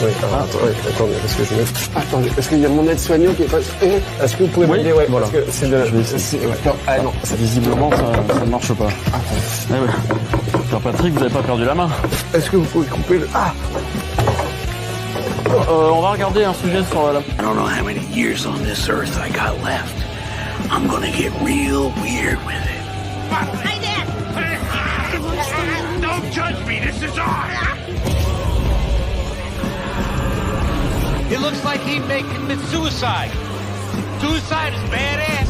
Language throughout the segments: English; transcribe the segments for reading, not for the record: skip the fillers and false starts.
Oui, alors, attendez, parce que je me... Attendez, parce qu'il y a mon aide-soignant qui est pas... Est-ce que vous pouvez m'aider? Ouais, voilà. Parce que c'est de... Ouais. Non, ah non, visiblement, ça ne marche pas. Attendez. Père Patrick, vous n'avez pas perdu la main. Est-ce que vous pouvez couper le... Ah! On va regarder un sujet sur la... I don't know how many years on this earth I got left. I'm gonna get real weird with it. Hey there! Don't judge me, this is art! It looks like he may commit suicide. Suicide is badass.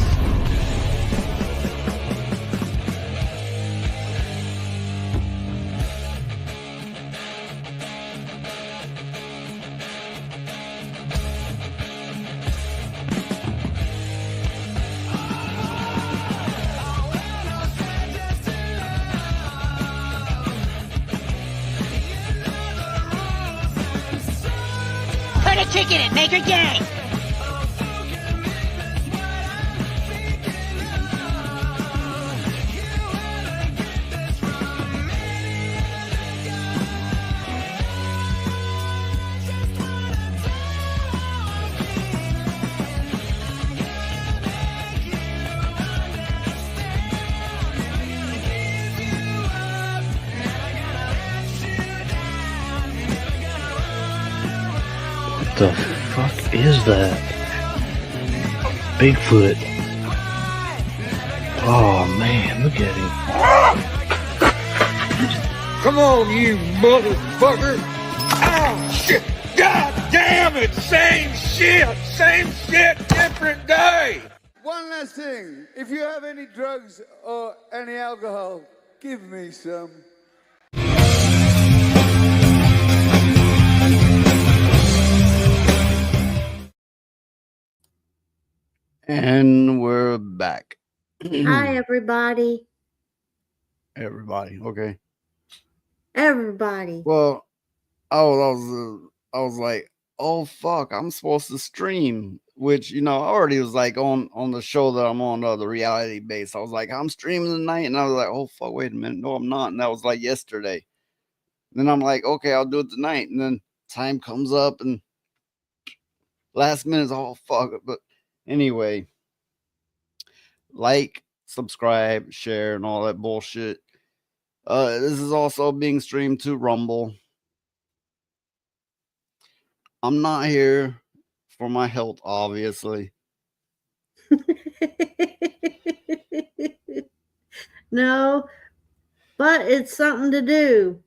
Put a chick in it, make her gay! What the fuck is that? Bigfoot. Oh man, look at him. Come on, you motherfucker! Oh, shit! God damn it! Same shit, different day! One last thing. If you have any drugs or any alcohol, give me some. And we're back. Hi, everybody. Everybody, okay. Everybody. Well, I was like, oh fuck, I'm supposed to stream, which I already was like on the show that I'm on, the reality base. I was like, I'm streaming tonight, and I was like, oh fuck, wait a minute, no, I'm not, and that was like yesterday. Then I'm like, okay, I'll do it tonight, and then time comes up, and last minute, oh fuck, but anyway, like, subscribe, share, and all that bullshit. This is also being streamed to Rumble. I'm not here for my health, obviously. No, but it's something to do.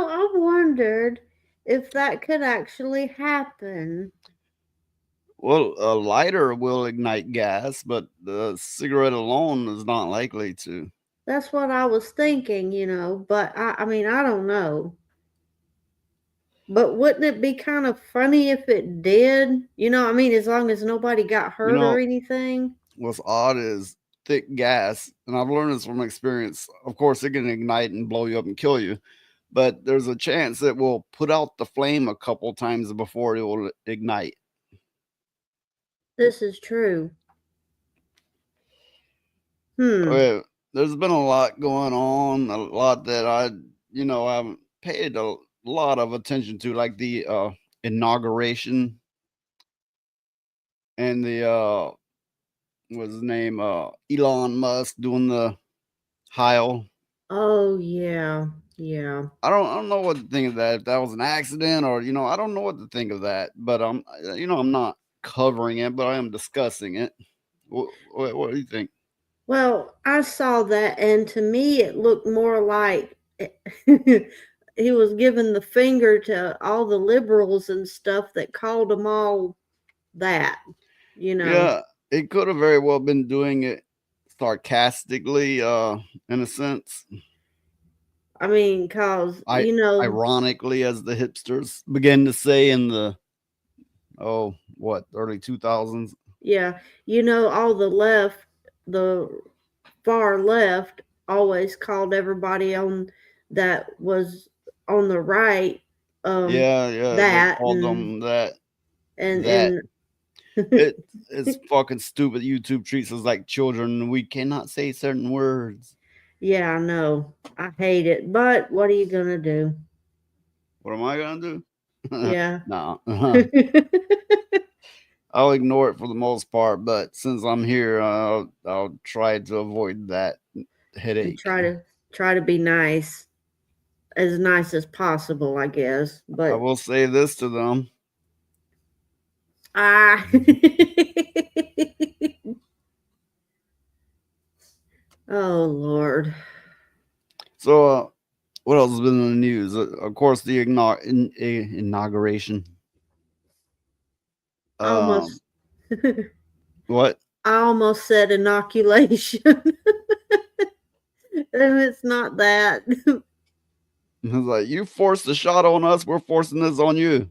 I've wondered if that could actually happen. Well, a lighter will ignite gas, but the cigarette alone is not likely to. That's what I was thinking, but I mean, I don't know. But wouldn't it be kind of funny if it did? I mean, as long as nobody got hurt or anything. What's odd is thick gas, and I've learned this from experience. Of course, it can ignite and blow you up and kill you, but there's a chance it will put out the flame a couple times before it will ignite. This is true. Okay, there's been a lot going on, a lot that I haven't paid a lot of attention to, like the inauguration and the what's his name, Elon Musk doing the Heil. Oh yeah. I don't know what to think of that. If that was an accident or I don't know what to think of that. But I'm not covering it, but I am discussing it. What do you think? Well, I saw that, and to me, it looked more like he was giving the finger to all the liberals and stuff that called them all that. Yeah, it could have very well been doing it sarcastically, in a sense. I mean, cause ironically, as the hipsters began to say in the early 2000s. Yeah, all the left, the far left, always called everybody on that was on the right. That they called them that. And It's fucking stupid. YouTube treats us like children. We cannot say certain words. Yeah, I know. I hate it, but what are you gonna do? What am I gonna do? Yeah. No. I'll ignore it for the most part, but since I'm here, I'll try to avoid that headache. Try to be nice as possible, I guess. But I will say this to them. Oh Lord. So, what else has been in the news? Of course, the inauguration. Almost. What? I almost said inoculation. And it's not that. It's like, you forced the shot on us, we're forcing this on you.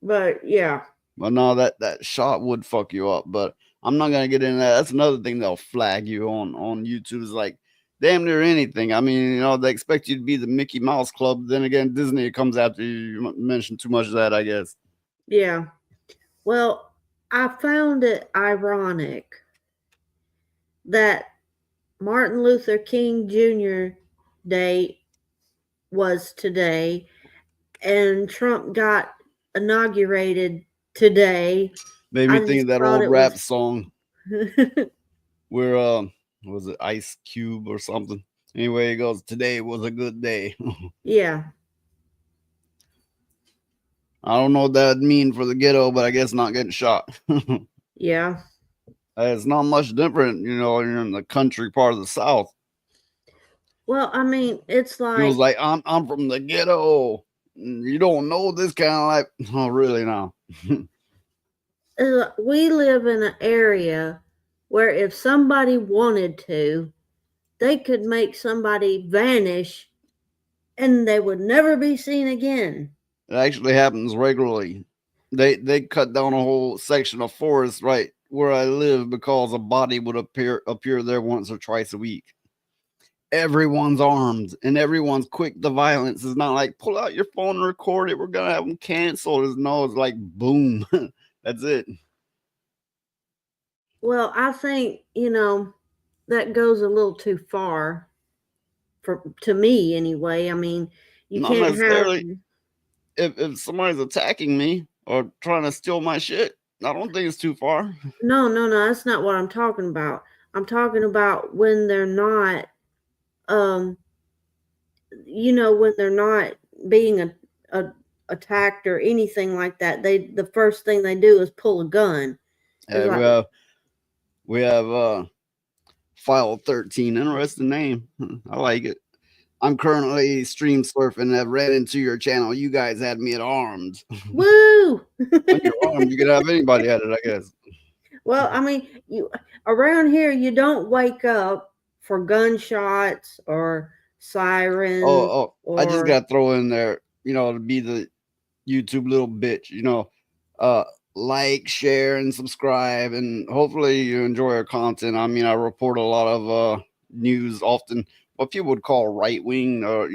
But yeah. But no, that shot would fuck you up. But I'm not gonna get into that. That's another thing they'll flag you on YouTube. Is like damn near anything. I mean, they expect you to be the Mickey Mouse Club. Then again, Disney comes after you. You mentioned too much of that, I guess. Yeah. Well, I found it ironic that Martin Luther King Jr. Day was today, and Trump got inaugurated today. Made me think of that old rap song where was it Ice Cube or something? Anyway, it goes, today was a good day. Yeah. I don't know what that would mean for the ghetto, but I guess not getting shot. Yeah. It's not much different, you're in the country part of the South. Well, I mean, it's like he was like, I'm from the ghetto. You don't know this kind of life. Oh, really now? We live in an area where if somebody wanted to, they could make somebody vanish and they would never be seen again. It actually happens regularly. They cut down a whole section of forest right where I live because a body would appear there once or twice a week. Everyone's armed and everyone's quick to violence. It's not like pull out your phone and record it. We're gonna have them canceled. No, it's like boom. That's it. Well, I think that goes a little too far to me anyway. I mean, you not can't necessarily. If somebody's attacking me or trying to steal my shit, I don't think it's too far. No, that's not what I'm talking about. I'm talking about when they're not, when they're not being attacked or anything like that. The first thing they do is pull a gun. We have File 13. Interesting name. I like it. I'm currently stream surfing. I've ran into your channel. You guys had me at armed. Woo! When you're armed, you can have anybody at it, I guess. Well, I mean, around here, you don't wake up for gunshots or sirens. I just got to throw in there, to be the YouTube little bitch, like, share, and subscribe, and hopefully you enjoy our content. I mean, I report a lot of news, often what people would call right-wing, or,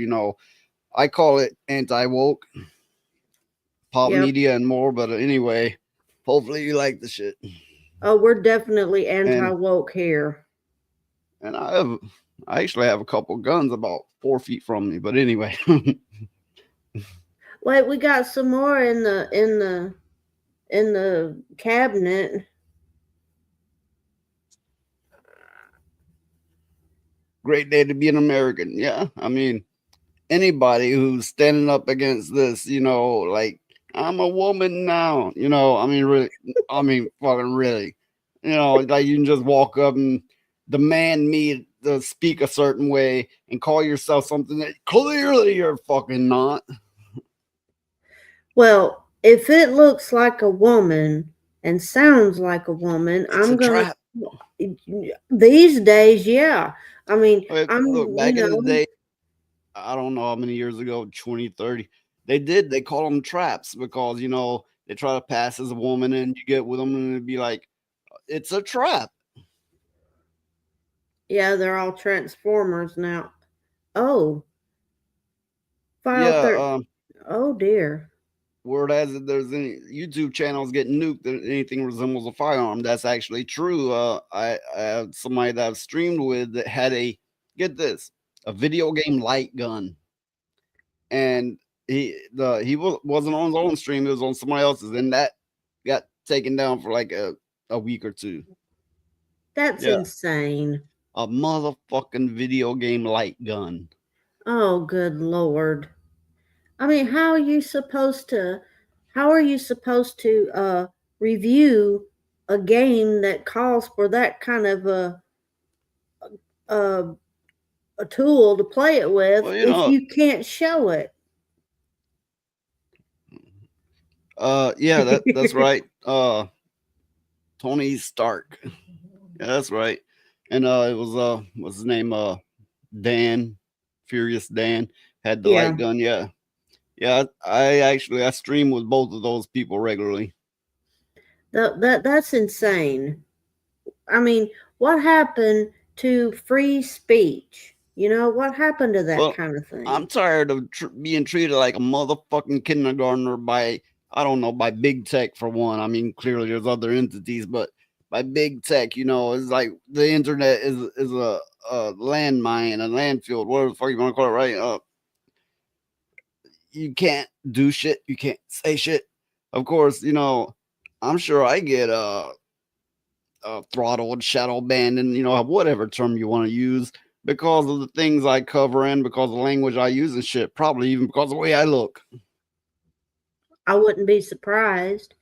I call it anti-woke, pop media and more, but anyway, hopefully you like the shit. Oh, we're definitely anti-woke here. And I actually have a couple guns about 4 feet from me, but anyway. Wait, we got some more in the cabinet. Great day to be an American. Yeah, I mean, anybody who's standing up against this, like, I'm a woman now, I mean, really, fucking really, like you can just walk up and demand me to speak a certain way and call yourself something that clearly you're fucking not. Well, if it looks like a woman and sounds like a woman, I'm gonna. These days, yeah. I mean, back in the day, I don't know how many years ago, 20, 30, they call them traps because, they try to pass as a woman and you get with them and it'd be like, it's a trap. Yeah, they're all transformers now. Oh. File 13. Oh, dear. word has it there's any YouTube channels getting nuked that anything resembles a firearm. That's actually true. I have somebody that I've streamed with that had a, get this, a video game light gun, and he wasn't on his own stream, it was on somebody else's, and that got taken down for like a week or two. That's insane. A motherfucking video game light gun. Oh, good Lord. I mean, how are you supposed to review a game that calls for that kind of a tool to play it with if you can't show it? Yeah, that's right. Tony Stark. Yeah, that's right. And it was what's his name? Dan, Furious Dan, had the light gun. Yeah. I stream with both of those people regularly. That's insane. I mean, what happened to free speech? You know, what happened to that kind of thing? I'm tired of being treated like a motherfucking kindergartner by, I don't know, by big tech for one. I mean, clearly there's other entities, but by big tech, you know, it's like the internet is a landmine, a landfill, whatever the fuck you want to call it, right? You can't do shit. You can't say shit. Of course, you know, I'm sure I get throttled, shadow banned, and, you know, whatever term you want to use because of the things I cover and because of the language I use and shit. Probably even because of the way I look. I wouldn't be surprised.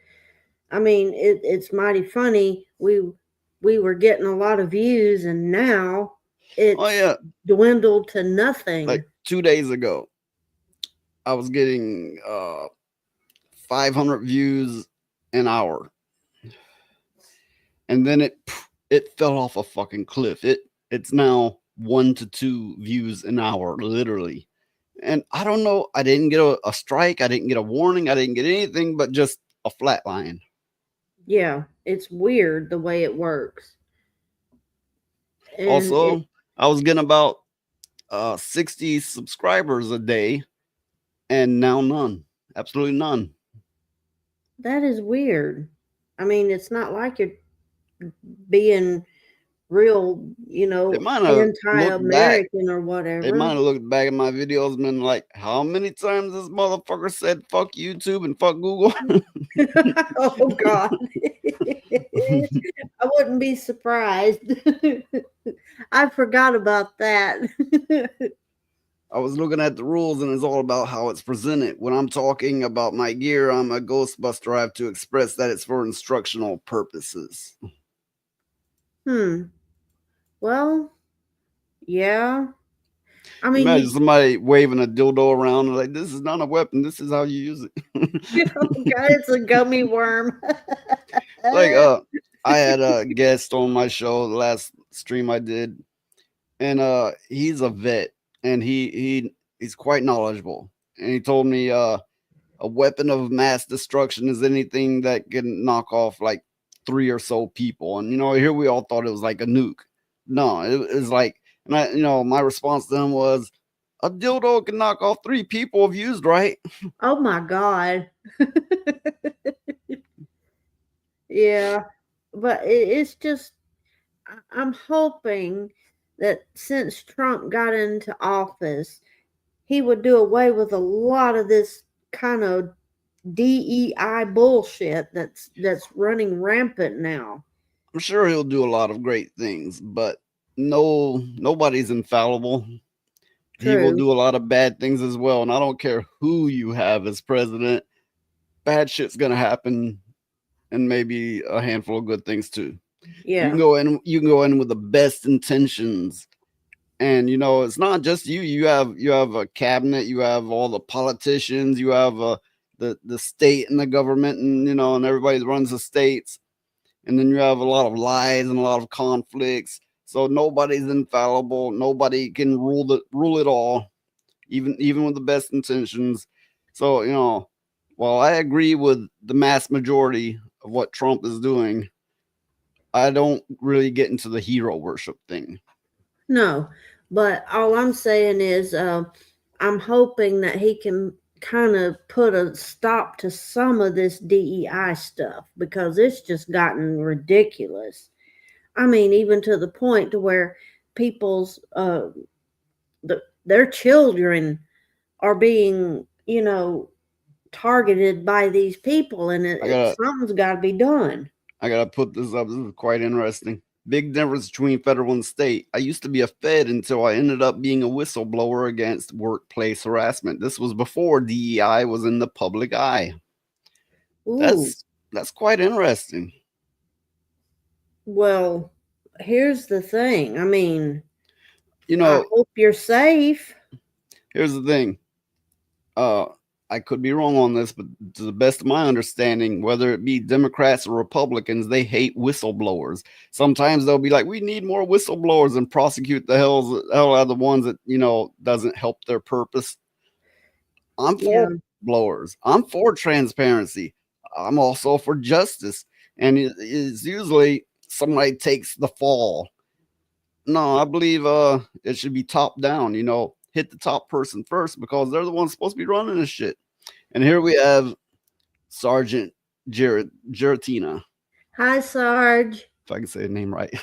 I mean, it's mighty funny. We were getting a lot of views, and now it's dwindled to nothing. Like 2 days ago, I was getting 500 views an hour, and then it fell off a fucking cliff. It's now 1 to 2 views an hour, literally. And I don't know. I didn't get a strike. I didn't get a warning. I didn't get anything but just a flat line. Yeah, it's weird the way it works. And also, I was getting about 60 subscribers a day, and now none. Absolutely none. That is weird. I mean, it's not like you're being real, you know, anti-American or whatever. They might have looked back at my videos and been like, how many times this motherfucker said fuck YouTube and fuck Google? Oh, God. I wouldn't be surprised. I forgot about that. I was looking at the rules, and it's all about how it's presented. When I'm talking about my gear, I'm a Ghostbuster. I have to express that it's for instructional purposes. Well, yeah. I mean, imagine somebody waving a dildo around and like, this is not a weapon. This is how you use it. Oh God, it's a gummy worm. Like, I had a guest on my show, the last stream I did, and he's a vet, and he's quite knowledgeable. And he told me a weapon of mass destruction is anything that can knock off like 3 or so people. And, you know, here we all thought it was like a nuke. No, it was like, and I, you know, my response to him was, a dildo can knock off 3 people if used right. Oh my God. Yeah, but it's just, I'm hoping that since Trump got into office, he would do away with a lot of this kind of DEI bullshit that's running rampant now. I'm sure he'll do a lot of great things, but nobody's infallible. True. He will do a lot of bad things as well, and I don't care who you have as president. Bad shit's gonna happen, and maybe a handful of good things too. Yeah, you can go in with the best intentions, and you know it's not just you. You have a cabinet, you have all the politicians, you have the state and the government, and you know, and everybody that runs the states. And then you have a lot of lies and a lot of conflicts. So nobody's infallible. Nobody can rule it all, even with the best intentions. So, you know, while I agree with the mass majority of what Trump is doing, I don't really get into the hero worship thing. No, but all I'm saying is I'm hoping that he can kind of put a stop to some of this DEI stuff because it's just gotten ridiculous. I mean, even to the point to where people's their children are being, targeted by these people, and something's got to be done. I gotta put this up. This is quite interesting. Big difference between federal and state. I used to be a Fed until I ended up being a whistleblower against workplace harassment. This was before DEI was in the public eye. Ooh. That's quite interesting. Well, here's the thing. I mean, I hope you're safe. Here's the thing. I could be wrong on this, but to the best of my understanding, whether it be Democrats or Republicans, they hate whistleblowers. Sometimes they'll be like, we need more whistleblowers, and prosecute the hell out of the ones that, doesn't help their purpose. I'm for blowers. I'm for transparency. I'm also for justice. And it's usually somebody takes the fall. No, I believe it should be top down, hit the top person first because they're the ones supposed to be running this shit. And here we have Sergeant Giratina. Hi, Sarge. If I can say his name right.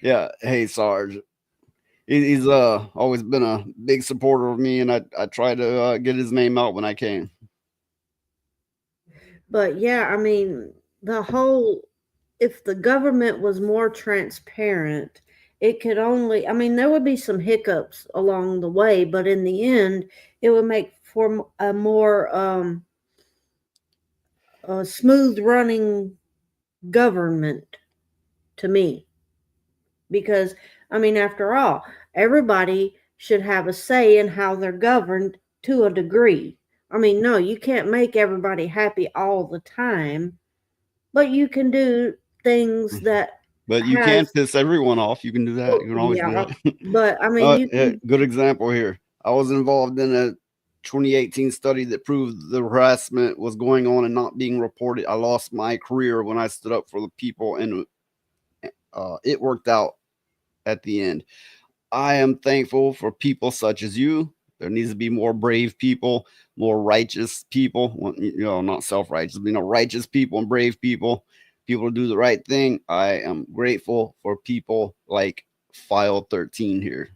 Yeah. Hey, Sarge. He's always been a big supporter of me, and I try to get his name out when I can. But yeah, I mean, if the government was more transparent, it could only, there would be some hiccups along the way, but in the end, it would make for a more smooth running government to me. Because, after all, everybody should have a say in how they're governed to a degree. No, you can't make everybody happy all the time, but you can do things that. But you can't piss everyone off. You can do that. You can always do that. But good example here. I was involved in a 2018 study that proved the harassment was going on and not being reported. I lost my career when I stood up for the people, and it worked out at the end. I am thankful for people such as you. There needs to be more brave people, more righteous people. Not self-righteous, but righteous people and brave people. People do the right thing. I am grateful for people like File 13 here.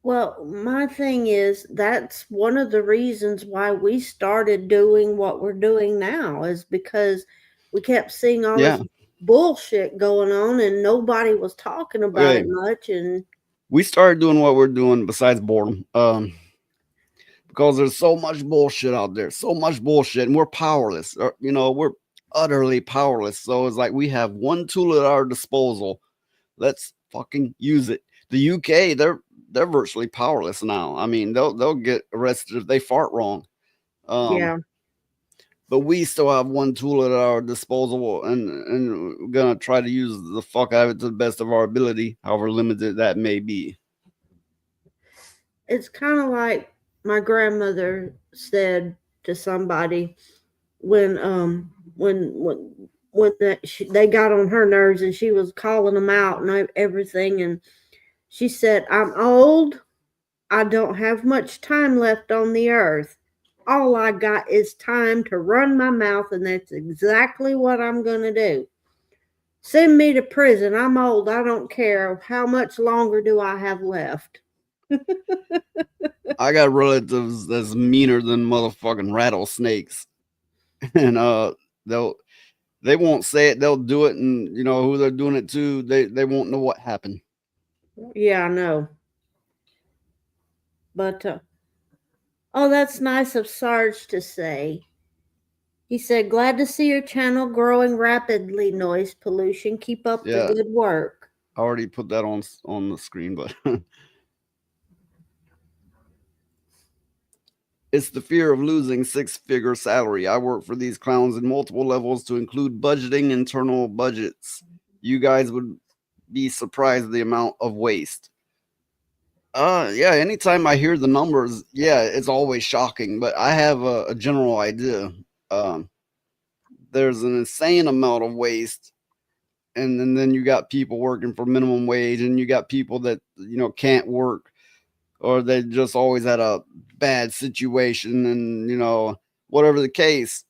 Well, my thing is, that's one of the reasons why we started doing what we're doing now, is because we kept seeing all this bullshit going on and nobody was talking about it much. And we started doing what we're doing besides boredom. Because there's so much bullshit out there, so much bullshit, and we're powerless. We're utterly powerless. So it's like we have one tool at our disposal. Let's fucking use it. The UK, they're virtually powerless now. They'll get arrested if they fart wrong. But we still have one tool at our disposal, and we're gonna try to use the fuck out of it to the best of our ability, however limited that may be. It's kind of like my grandmother said to somebody when they got on her nerves and she was calling them out and everything, and she said, I'm old. I don't have much time left on the earth. All I got is time to run my mouth, and that's exactly what I'm going to do. Send me to prison. I'm old. I don't care. How much longer do I have left? I got relatives that's meaner than motherfucking rattlesnakes. And they won't say it. They'll do it, and who they're doing it to, they won't know what happened. Yeah, I know. But, that's nice of Sarge to say. He said, glad to see your channel growing rapidly, Noise Pollution. Keep up the good work. I already put that on the screen, but it's the fear of losing six-figure salary. I work for these clowns in multiple levels to include budgeting, internal budgets. You guys would be surprised at the amount of waste. Anytime I hear the numbers, it's always shocking, but I have a general idea. There's an insane amount of waste, and then you got people working for minimum wage, and you got people that can't work or they just always had a bad situation, and whatever the case,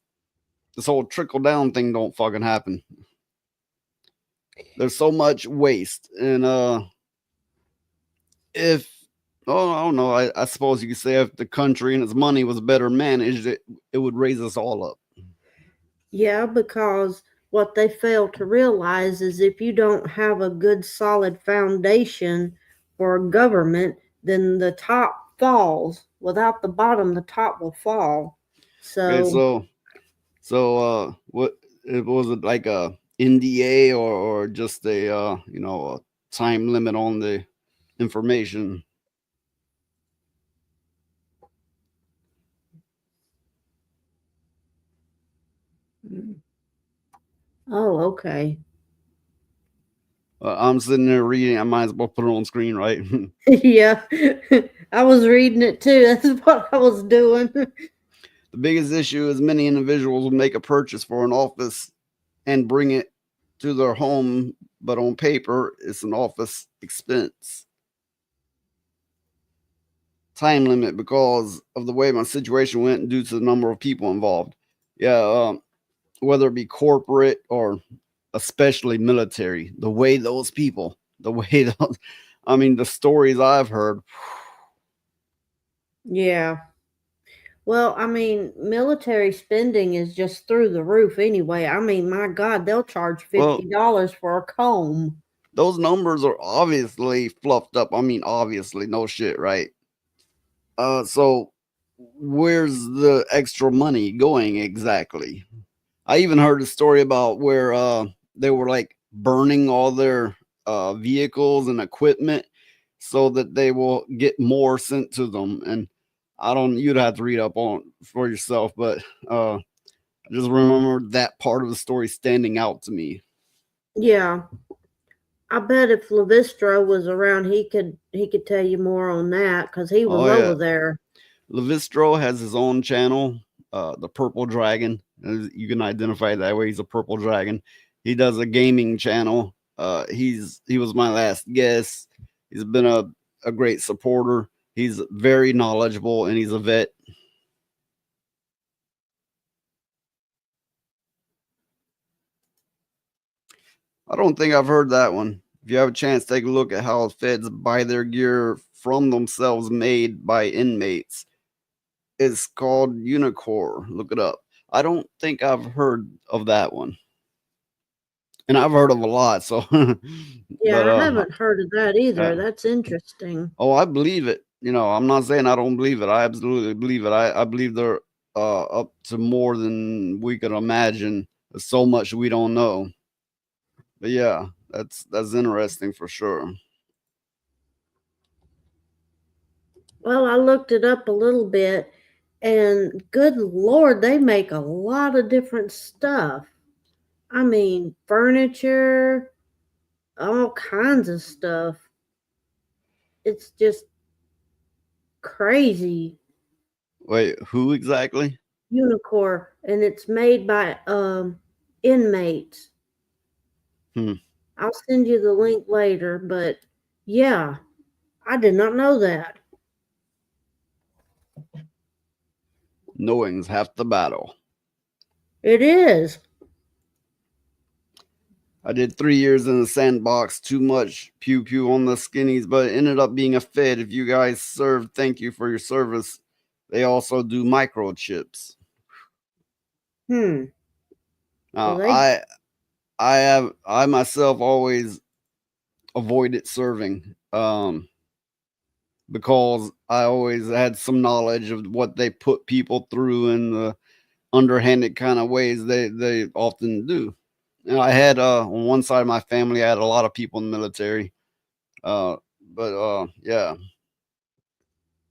this whole trickle down thing don't fucking happen. There's so much waste, and I don't know. I suppose you could say if the country and its money was better managed, it would raise us all up. Yeah, because what they fail to realize is if you don't have a good solid foundation for a government, then the top falls. Without the bottom, the top will fall. So what was it, like a NDA or just a a time limit on the information? Oh, okay. I'm sitting there reading. I might as well put it on screen, right? Yeah, I was reading it too. That's what I was doing. The biggest issue is many individuals will make a purchase for an office and bring it to their home, but on paper, it's an office expense. Time limit because of the way my situation went and due to the number of people involved. Yeah, whether it be corporate or especially military, the way the stories I've heard. Yeah. Well, I mean, military spending is just through the roof anyway. I mean, my God, they'll charge $50 for a comb. Those numbers are obviously fluffed up. I mean, obviously, no shit, right? So where's the extra money going exactly? I even heard a story about where they were like burning all their vehicles and equipment so that they will get more sent to them. And you'd have to read up on it for yourself, but I just remember that part of the story standing out to me. Yeah. I bet if Levistro was around, he could tell you more on that because he was over there. Levistro has his own channel, the Purple Dragon. You can identify that way. He's a Purple Dragon. He does a gaming channel. He was my last guest. He's been a great supporter. He's very knowledgeable and he's a vet. I don't think I've heard that one. If you have a chance, take a look at how feds buy their gear from themselves made by inmates. It's called Unicore. Look it up. I don't think I've heard of that one. And I've heard of a lot, so yeah, I haven't heard of that either. That's interesting. Oh, I believe it. I'm not saying I don't believe it. I absolutely believe it. I believe they're up to more than we could imagine. There's so much we don't know. But yeah, that's interesting for sure. Well, I looked it up a little bit, and good Lord, they make a lot of different stuff. I mean, furniture, all kinds of stuff. It's just crazy. Wait, who exactly? Unicore, and it's made by inmates. I'll send you the link later, but yeah, I did not know that. Knowing's half the battle. It is. I did 3 years in the sandbox, too much pew pew on the skinnies, but it ended up being a fed. If you guys served, thank you for your service. They also do microchips. Now, I myself always avoided serving because I always had some knowledge of what they put people through in the underhanded kind of ways they often do. And I had on one side of my family, I had a lot of people in the military. Yeah.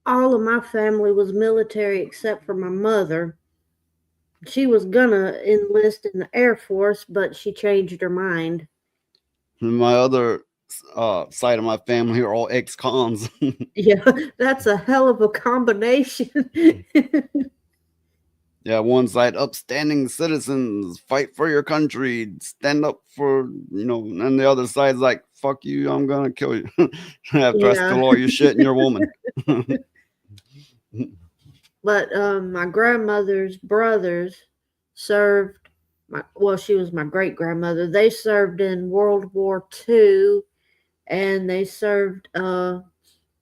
All of my family was military except for my mother. She was gonna enlist in the Air Force, but she changed her mind. And my other side of my family are all ex-cons. Yeah, that's a hell of a combination. Yeah, one side, upstanding citizens, fight for your country, stand up for, and the other side's like, fuck you, I'm gonna kill you after I Yeah. steal all your shit and your woman. But my grandmother's brothers served. She was my great grandmother. They served in World War II, and they served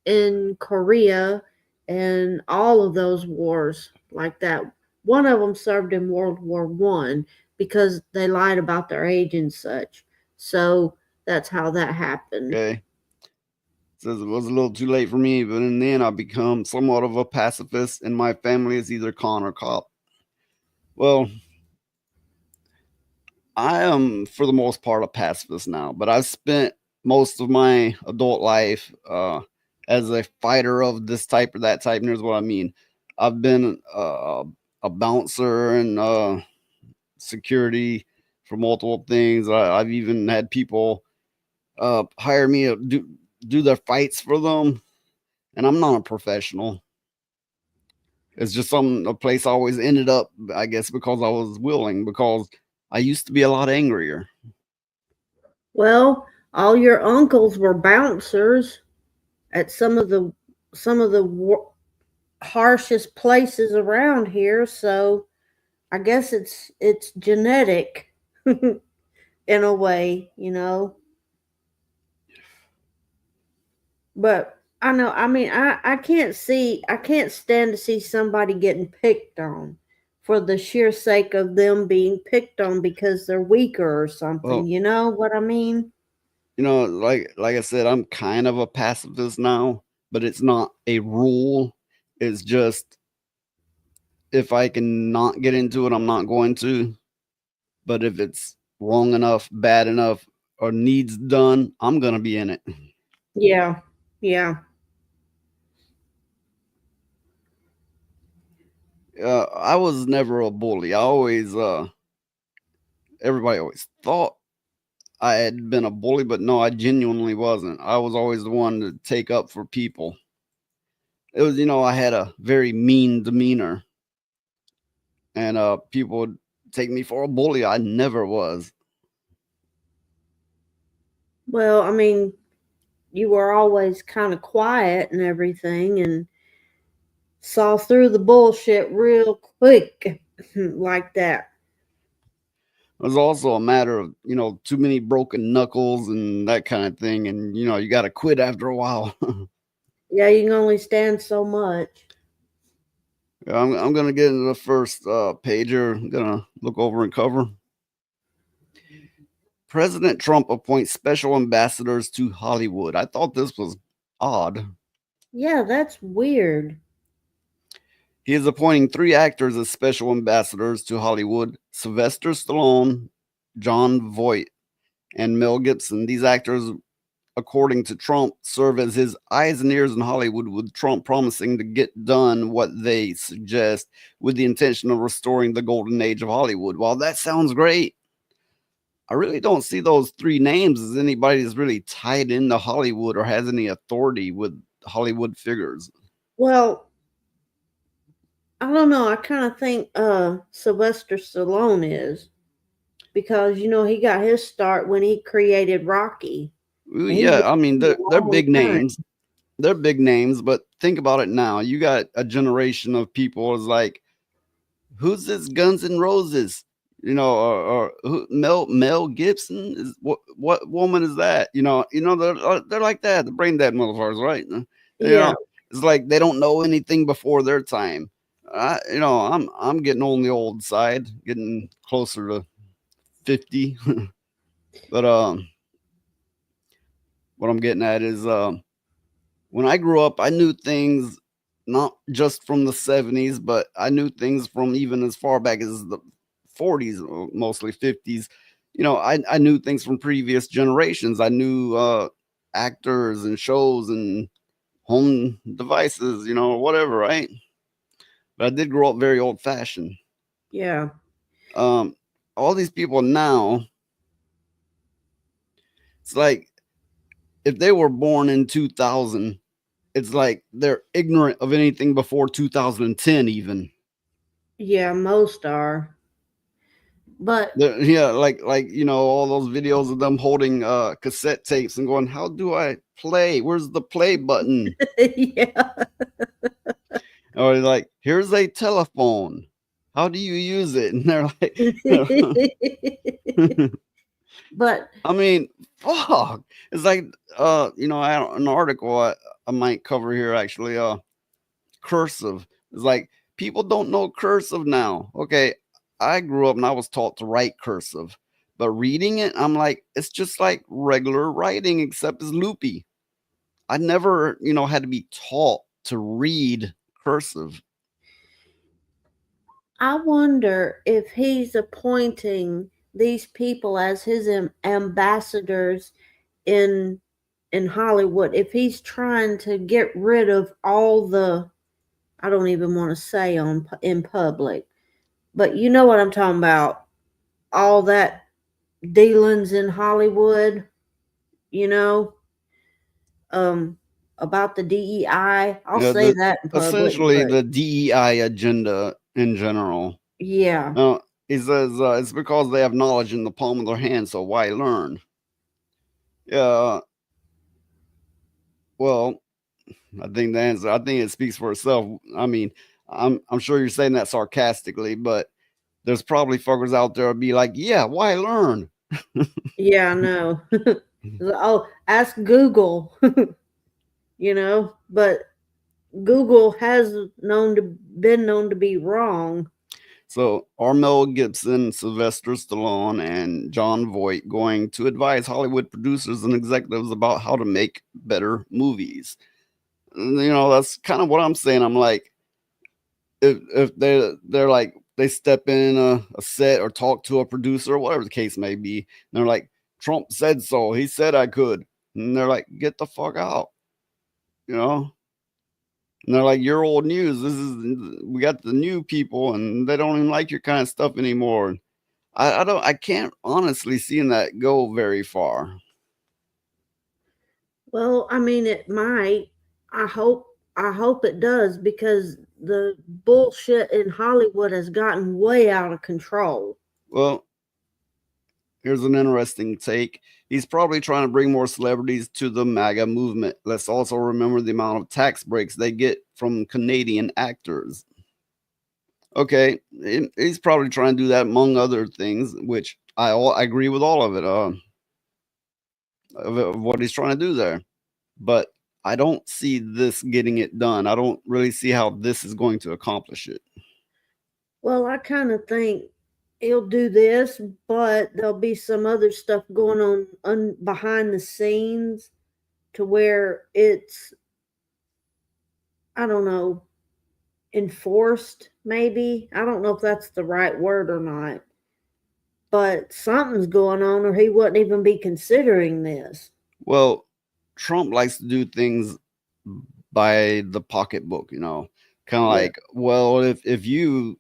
in Korea, and all of those wars like that. One of them served in World War I because they lied about their age and such. So that's how that happened. Okay. Says it was a little too late for me, but in the end, I've become somewhat of a pacifist, and my family is either con or cop. Well, I am, for the most part, a pacifist now, but I've spent most of my adult life as a fighter of this type or that type, and here's what I mean. I've been a bouncer and security for multiple things. I've even had people hire me to do their fights for them, and I'm not a professional. It's just a place I always ended up, I guess, because I was willing, because I used to be a lot angrier. Well, all your uncles were bouncers at some of the harshest places around here, so I guess it's genetic in a way, But I know, I mean, I can't stand to see somebody getting picked on for the sheer sake of them being picked on because they're weaker or something. Well, You know what I mean? Like I said, I'm kind of a pacifist now, but it's not a rule. It's just, if I can not get into it, I'm not going to. But if it's wrong enough, bad enough, or needs done, I'm gonna be in it. Yeah. Yeah. I was never a bully. I always everybody always thought I had been a bully, but no, I genuinely wasn't. I was always the one to take up for people. It was, I had a very mean demeanor, and people would take me for a bully. I never was. Well, I mean, you were always kind of quiet and everything and saw through the bullshit real quick like that. It was also a matter of, too many broken knuckles and that kind of thing. And, you got to quit after a while. Yeah, you can only stand so much. Yeah, I'm going to get into the first pager. I'm going to look over and cover. President Trump appoints special ambassadors to Hollywood. I thought this was odd. Yeah, that's weird. He is appointing 3 actors as special ambassadors to Hollywood: Sylvester Stallone, Jon Voight, and Mel Gibson. These actors, according to Trump, serve as his eyes and ears in Hollywood, with Trump promising to get done what they suggest with the intention of restoring the golden age of Hollywood. While that sounds great, I really don't see those 3 names as anybody that's really tied into Hollywood or has any authority with Hollywood figures. Well, I don't know. I kind of think Sylvester Stallone is, because he got his start when he created Rocky. Yeah, I mean, they're big names. They're big names, but think about it now. You got a generation of people is like, who's this Guns N' Roses? Or who, Mel Gibson is what woman is that? They're like that. The brain dead motherfuckers, right? Yeah. It's like they don't know anything before their time. I'm getting on the old side, getting closer to 50. But what I'm getting at is when I grew up, I knew things not just from the 70s, but I knew things from even as far back as the 40s, mostly 50s. I knew things from previous generations. I knew actors and shows and home devices, whatever, right? But I did grow up very old fashioned. Yeah. All these people now, it's like if they were born in 2000, it's like they're ignorant of anything before 2010 even. Yeah, most are. But Yeah, like all those videos of them holding cassette tapes and going, "How do I play? Where's the play button?" yeah. Or like, "Here's a telephone. How do you use it?" And they're like, But I mean, fuck. It's like I had an article I might cover here actually. Cursive. It's like people don't know cursive now. Okay, I grew up and I was taught to write cursive, but reading it, I'm like, it's just like regular writing except it's loopy. I never, had to be taught to read cursive. I wonder if he's appointing these people as his ambassadors in Hollywood, if he's trying to get rid of all the, I don't even want to say in public, but you know what I'm talking about, all that dealings in Hollywood, about the DEI. I'll say that in public. Essentially, the DEI agenda in general. Yeah. He says it's because they have knowledge in the palm of their hand, so why learn? Yeah. Well, I think it speaks for itself. I mean, I'm sure you're saying that sarcastically, but there's probably fuckers out there be like, yeah, why learn? Yeah, I know. Oh, ask Google. But Google has been known to be wrong. So are Mel Gibson, Sylvester Stallone, and Jon Voight going to advise Hollywood producers and executives about how to make better movies? That's kind of what I'm saying. I'm like, if they're like, they step in a set or talk to a producer or whatever the case may be, and they're like, Trump said so. He said I could. And they're like, get the fuck out. And they're like, you're old news. We got the new people and they don't even like your kind of stuff anymore. I can't honestly see that go very far. Well, I mean, it might. I hope it does, because the bullshit in Hollywood has gotten way out of control. Well, here's an interesting take. He's probably trying to bring more celebrities to the MAGA movement. Let's also remember the amount of tax breaks they get from Canadian actors. Okay, he's probably trying to do that among other things, which I agree with all of it, of what he's trying to do there. But I don't see this getting it done. I don't really see how this is going to accomplish it. Well, I kind of think he'll do this, but there'll be some other stuff going on behind the scenes to where it's, I don't know, enforced, maybe. I don't know if that's the right word or not, but something's going on, or he wouldn't even be considering this. Well, Trump likes to do things by the pocketbook, kind of like, well, if you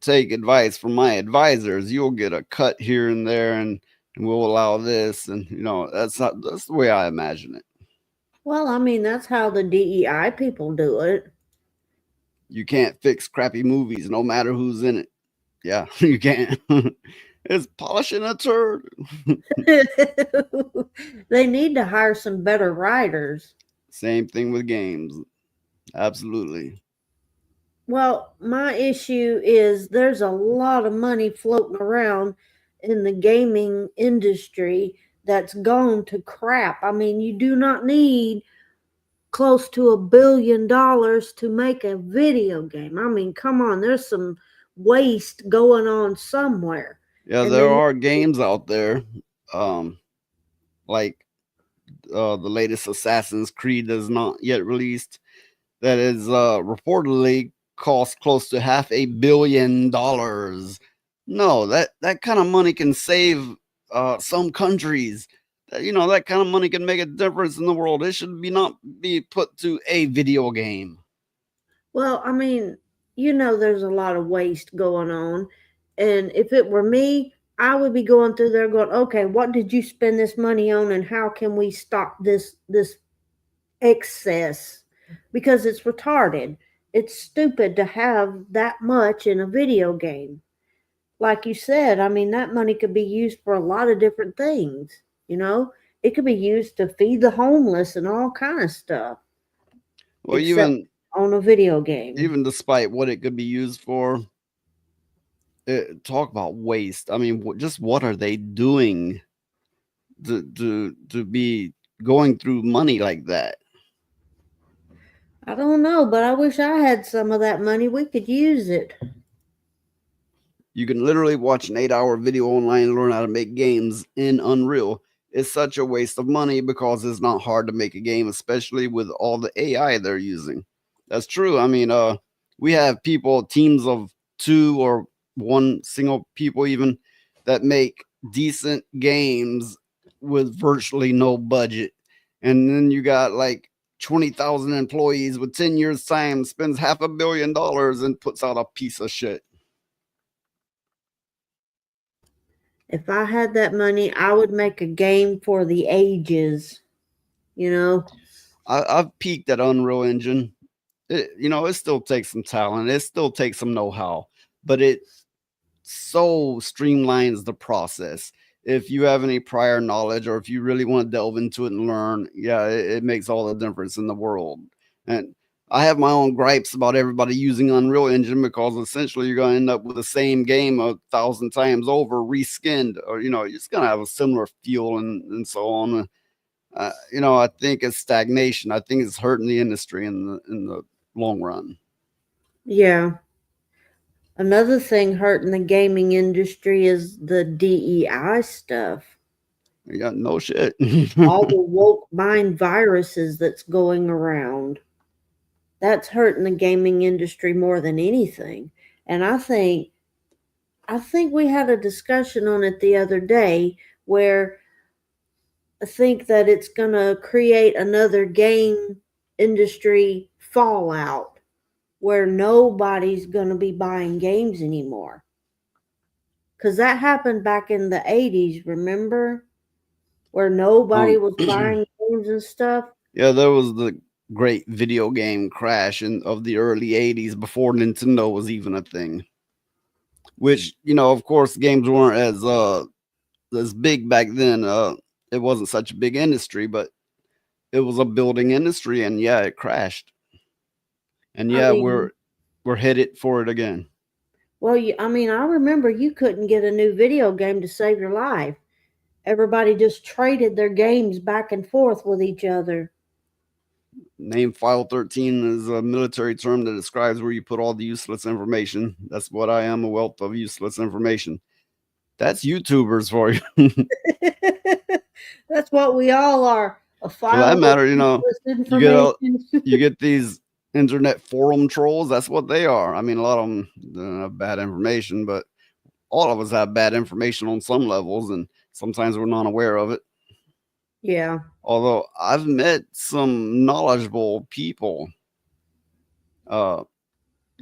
take advice from my advisors, you'll get a cut here and there, and we'll allow this, and that's the way I imagine it. Well, I mean, that's how the DEI people do it. You can't fix crappy movies no matter who's in it. Yeah, you can't. It's polishing a turd. They need to hire some better writers. Same thing with games. Absolutely. Well, my issue is there's a lot of money floating around in the gaming industry that's gone to crap. I mean, you do not need close to $1 billion to make a video game. I mean, come on, there's some waste going on somewhere. Yeah, and there are games out there, like the latest Assassin's Creed that is not yet released, that is reportedly cost close to $500 million. No, that kind of money can save some countries. That kind of money can make a difference in the world. It should not be put to a video game. Well, I mean, there's a lot of waste going on. And if it were me, I would be going through there going, okay, what did you spend this money on, and how can we stop this excess? Because it's retarded. it's stupid to have that much in a video game. Like you said, I mean, that money could be used for a lot of different things. You know, it could be used to feed the homeless and all kind of stuff. Well, except on a video game. even despite what it could be used for, talk about waste. I mean, just what are they doing to be going through money like that? I don't know, but I wish I had some of that money. We could use it. You can literally watch an 8-hour video online and learn how to make games in Unreal. It's such a waste of money because it's not hard to make a game, especially with all the AI they're using. That's true. I mean, we have people, teams of 2 or 1 single people even, that make decent games with virtually no budget. And then you got like 20,000 employees with 10 years time, spends $500 million and puts out a piece of shit. If I had that money, I would make a game for the ages. You know, I've peaked at Unreal Engine. It still takes some talent. It still takes some know-how, but it so streamlines the process. If you have any prior knowledge, or if you really want to delve into it and learn, yeah, it makes all the difference in the world. And I have my own gripes about everybody using Unreal Engine, because essentially you're going to end up with the same game 1,000 times over, reskinned, or, you're just going to have a similar feel and so on. I think it's stagnation. I think it's hurting the industry in the long run. Yeah. Another thing hurting the gaming industry is the DEI stuff. Yeah, no shit. All the woke mind viruses that's going around. That's hurting the gaming industry more than anything. And I think we had a discussion on it the other day where I think that it's going to create another game industry fallout where nobody's going to be buying games anymore. Because that happened back in the 80s, remember? Where nobody was buying games and stuff. Yeah, there was the great video game crash of the early 80s before Nintendo was even a thing. Which, of course, games weren't as big back then. It wasn't such a big industry, but it was a building industry, and yeah, it crashed. And yeah, we're headed for it again. Well, I remember you couldn't get a new video game to save your life. Everybody just traded their games back and forth with each other. Name file 13 is a military term that describes where you put all the useless information. That's what I am, a wealth of useless information. That's YouTubers for you. That's what we all are. A file. For that matter, you get these internet forum trolls. That's what they are. I mean, a lot of them have bad information, but all of us have bad information on some levels, and sometimes we're not aware of it. Yeah. Although I've met some knowledgeable people.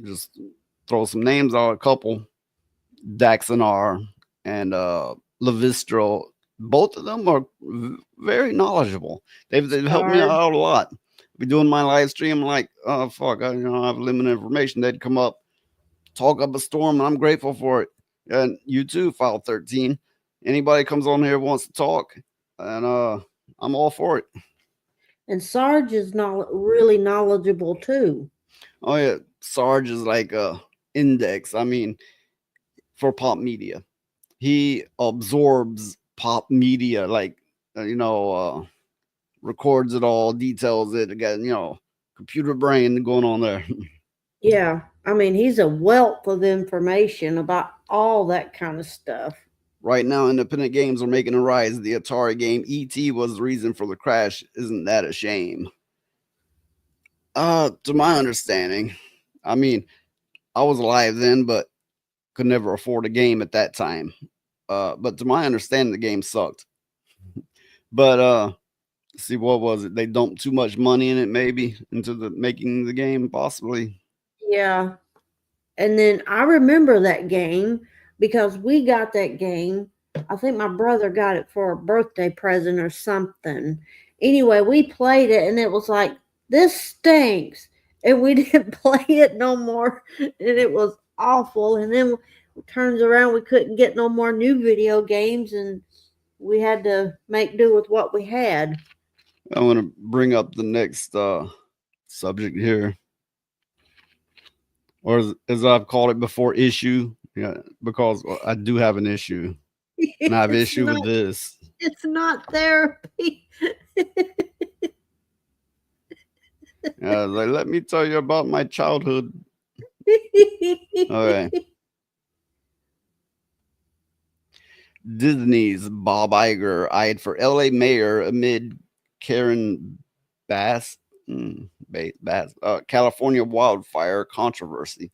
Just throw some names out, a couple. Daxonar and Levistro. Both of them are very knowledgeable. They've helped me out a lot. Be doing my live stream, like, oh fuck, I have limited information. They'd come up, talk up a storm, and I'm grateful for it. And you too, file 13. Anybody comes on here wants to talk, and I'm all for it. And Sarge is really knowledgeable too. Oh yeah, Sarge is like a index. I mean, for pop media, he absorbs pop media, like records it all, details it. Again, computer brain going on there. Yeah, I mean, he's a wealth of information about all that kind of stuff. Right now, independent games are making a rise. The Atari game E.T. was the reason for the crash. Isn't that a shame? To my understanding, I mean, I was alive then, but could never afford a game at that time. But to my understanding, the game sucked. But see, what was it? They dumped too much money in it, maybe, into making the game, possibly. Yeah. And then I remember that game because we got that game. I think my brother got it for a birthday present or something. Anyway, we played it and it was like, this stinks. and we didn't play it no more, and it was awful. And then it turns around, we couldn't get no more new video games, and we had to make do with what we had. I want to bring up the next subject here, or as I've called it before, issue. Yeah, because I do have an issue, and I have issue with this. It's not therapy. Like, let me tell you about my childhood. Okay. Disney's Bob Iger eyed for LA mayor amid Karen Bass, California wildfire controversy.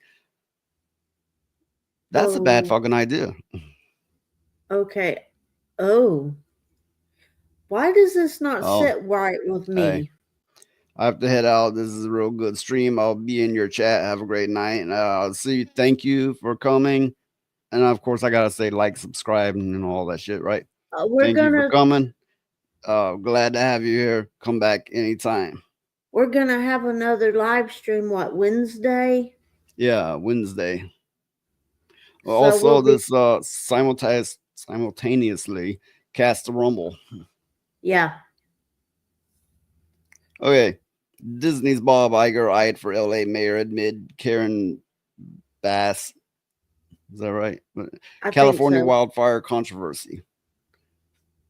That's a bad fucking idea. Okay. Oh. Why does this not sit right with me? Hey, I have to head out. This is a real good stream. I'll be in your chat. Have a great night. And I'll see you. Thank you for coming. And of course, I got to say like, subscribe, and all that shit, right? Thank you for coming. Glad to have you here. Come back anytime. We're going to have another live stream, what, Wednesday? Yeah, Wednesday. Well, so also, this simultaneously Cast the Rumble. Yeah. Okay. Disney's Bob Iger eyed for LA mayor amid Karen Bass. Is that right? California wildfire controversy.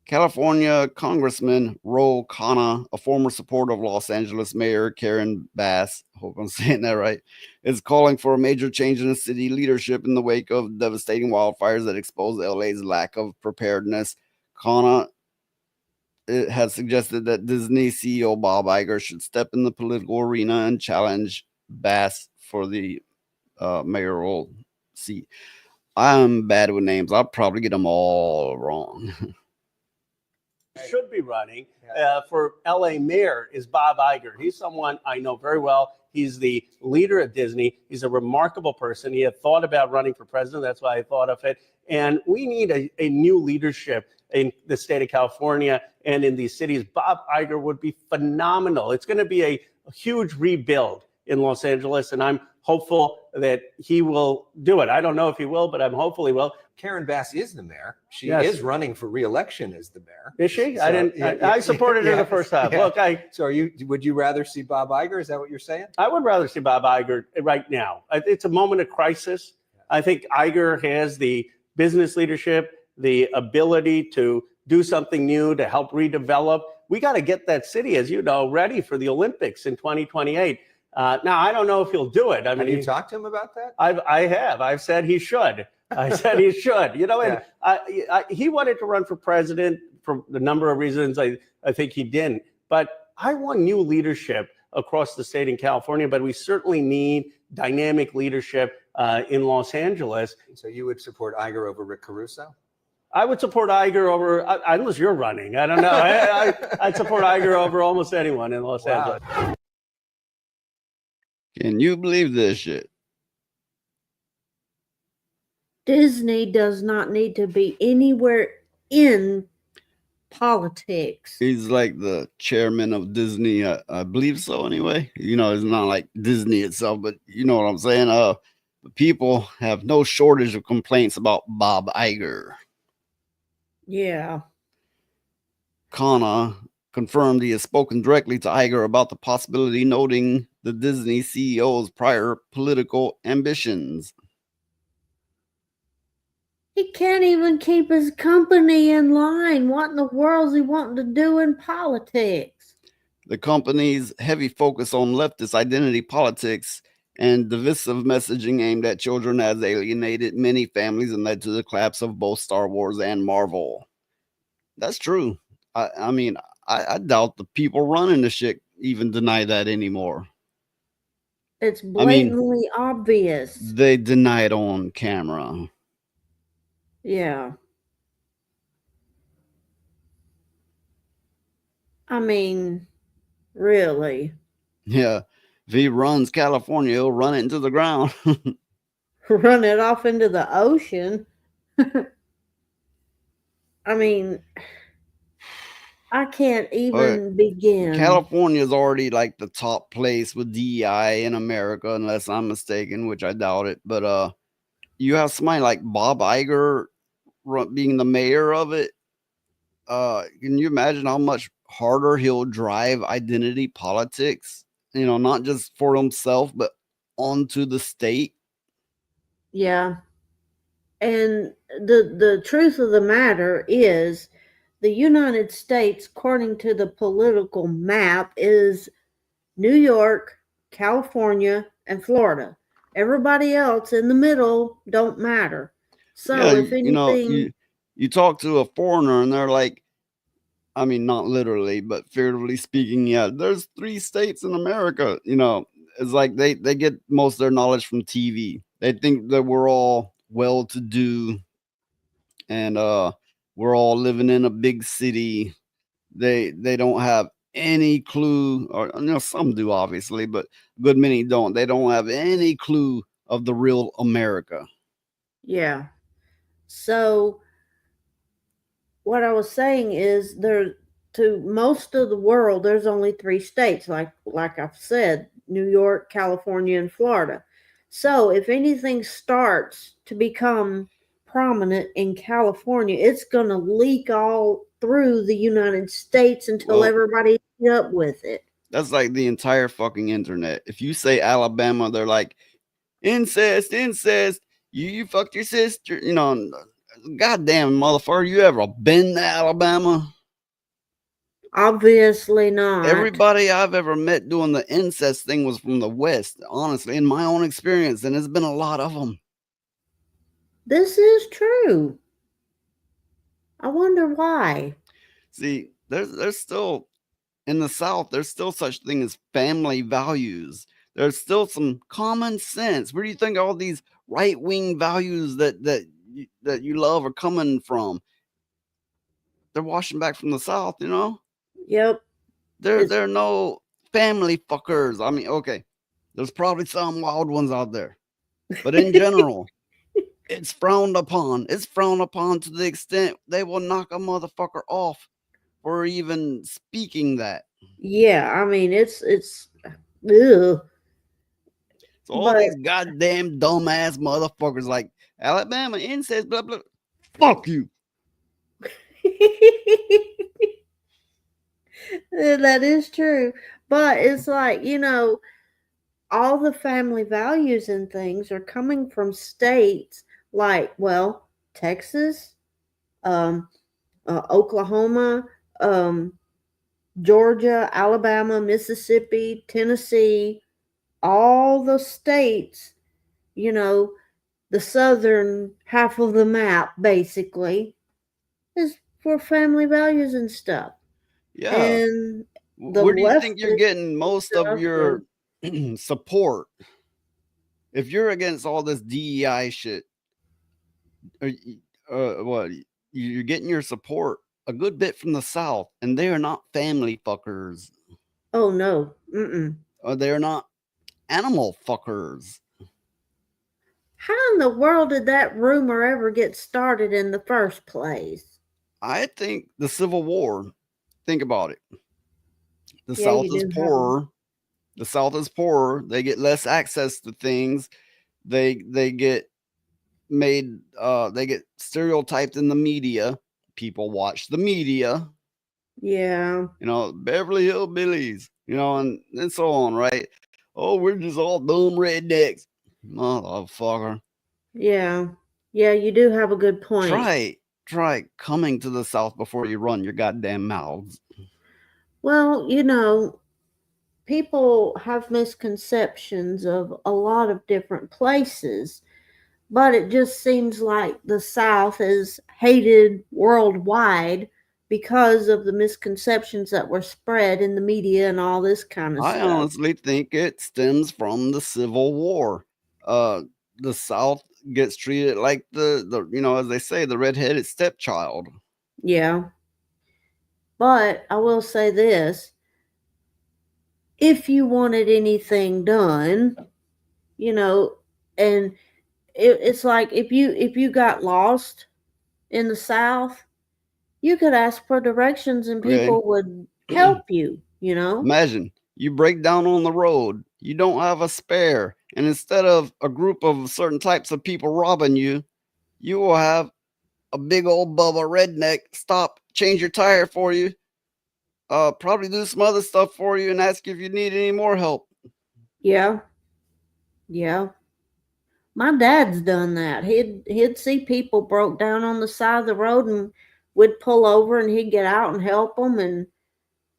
California Congressman Ro Khanna, a former supporter of Los Angeles Mayor Karen Bass, hope I'm saying that right, is calling for a major change in the city leadership in the wake of devastating wildfires that exposed LA's lack of preparedness. Khanna has suggested that Disney CEO Bob Iger should step in the political arena and challenge Bass for the mayoral seat. I'm bad with names. I'll probably get them all wrong. Should be running for LA mayor is Bob Iger. He's someone I know very well. He's the leader at Disney. He's a remarkable person. He had thought about running for president. That's why I thought of it. And we need a new leadership in the state of California and in these cities. Bob Iger would be phenomenal. It's going to be a huge rebuild in Los Angeles, and I'm hopeful that he will do it. I don't know if he will, but I'm hopeful he will. Karen Bass is the mayor. She is running for re-election as the mayor. Is she? So, I supported her the first time. Look, would you rather see Bob Iger? Is that what you're saying? I would rather see Bob Iger right now. It's a moment of crisis. I think Iger has the business leadership, the ability to do something new, to help redevelop. We got to get that city, as you know, ready for the Olympics in 2028. Now, I don't know if he'll do it. I mean, have you talked to him about that? I have. I've said he should. I said he should. You know, and he wanted to run for president for the number of reasons. I think he didn't. But I want new leadership across the state in California, but we certainly need dynamic leadership in Los Angeles. So you would support Iger over Rick Caruso? I would support Iger over, unless you're running. I don't know. I'd support Iger over almost anyone in Los Angeles. Can you believe this shit? Disney does not need to be anywhere in politics. He's like the chairman of Disney. I believe so anyway. You know, it's not like Disney itself, but you know what I'm saying? People have no shortage of complaints about Bob Iger. Yeah. Khanna confirmed he has spoken directly to Iger about the possibility, noting the Disney CEO's prior political ambitions. He can't even keep his company in line. What in the world is he wanting to do in politics? The company's heavy focus on leftist identity politics and divisive messaging aimed at children has alienated many families and led to the collapse of both Star Wars and Marvel. That's true. I mean, I doubt the people running the shit even deny that anymore. It's blatantly obvious. They deny it on camera. Yeah. I mean, really. Yeah. If he runs California, he'll run it into the ground. Run it off into the ocean. I mean, I can't even begin. California is already like the top place with DEI in America, unless I'm mistaken, which I doubt it. But you have somebody like Bob Iger being the mayor of it. Can you imagine how much harder he'll drive identity politics? You know, not just for himself, but onto the state. Yeah. And the truth of the matter is the United States, according to the political map, is New York, California, and Florida. Everybody else in the middle don't matter. So Yeah, if anything, you talk to a foreigner and they're like, I mean, not literally, but figuratively speaking, yeah, there's 3 states in America. You know, it's like they get most of their knowledge from TV. They think that we're all well-to-do and we're all living in a big city. They don't have any clue, or you know, some do obviously, but a good many don't. They don't have any clue of the real America. yeah. So what I was saying is to most of the world, there's only 3 states, like I've said, New York, California, and Florida. So if anything starts to become prominent in California, it's going to leak all through the United States until everybody gets up with it. That's like the entire fucking internet. If you say Alabama, they're like, incest. You fucked your sister. You know, goddamn motherfucker, you ever been to Alabama? Obviously not. Everybody I've ever met doing the incest thing was from the West, honestly, in my own experience, and there's been a lot of them. This is true. I wonder why. See, there's still, in the South, there's still such thing as family values. There's still some common sense. Where do you think all these right-wing values that you love are coming from? They're washing back from the South, you know? Yep. There are no family fuckers. I mean, okay, there's probably some wild ones out there, but in general, it's frowned upon. It's frowned upon to the extent they will knock a motherfucker off for even speaking that. Yeah, I mean, it's ugh. So all these goddamn dumbass motherfuckers like Alabama incest, blah blah. Fuck you. That is true. But it's like, you know, all the family values and things are coming from states like, well, Texas, Oklahoma, Georgia, Alabama, Mississippi, Tennessee, all the states, you know, the southern half of the map basically is for family values and stuff. Yeah. And where do you think you're getting most of your support? If you're against all this DEI shit, what you're getting your support a good bit from the South, and they are not family fuckers. Oh no. They're not animal fuckers. How in the world did that rumor ever get started in the first place? I think the Civil War. Think about it. The South is poorer. The South is poorer. They get less access to things. They get made. They get stereotyped in the media. People watch the media. Yeah. You know, Beverly Hillbillies. You know, and so on. Right? Oh, we're just all dumb rednecks, motherfucker. Yeah. Yeah, you do have a good point. Try coming to the South before you run your goddamn mouths. Well, you know, people have misconceptions of a lot of different places, but it just seems like the South is hated worldwide because of the misconceptions that were spread in the media and all this kind of stuff. I honestly think it stems from the Civil War. The South gets treated like the you know, as they say, the redheaded stepchild. Yeah. But I will say this. If you wanted anything done, you know, and it's like if you got lost in the South You could ask for directions and Okay. people would help you, you know? Imagine you break down on the road, you don't have a spare, and instead of a group of certain types of people robbing you, you will have a big old Bubba redneck stop, change your tire for you, probably do some other stuff for you, and ask if you need any more help. Yeah. Yeah. My dad's done that. He'd see people broke down on the side of the road and would pull over and he'd get out and help them, and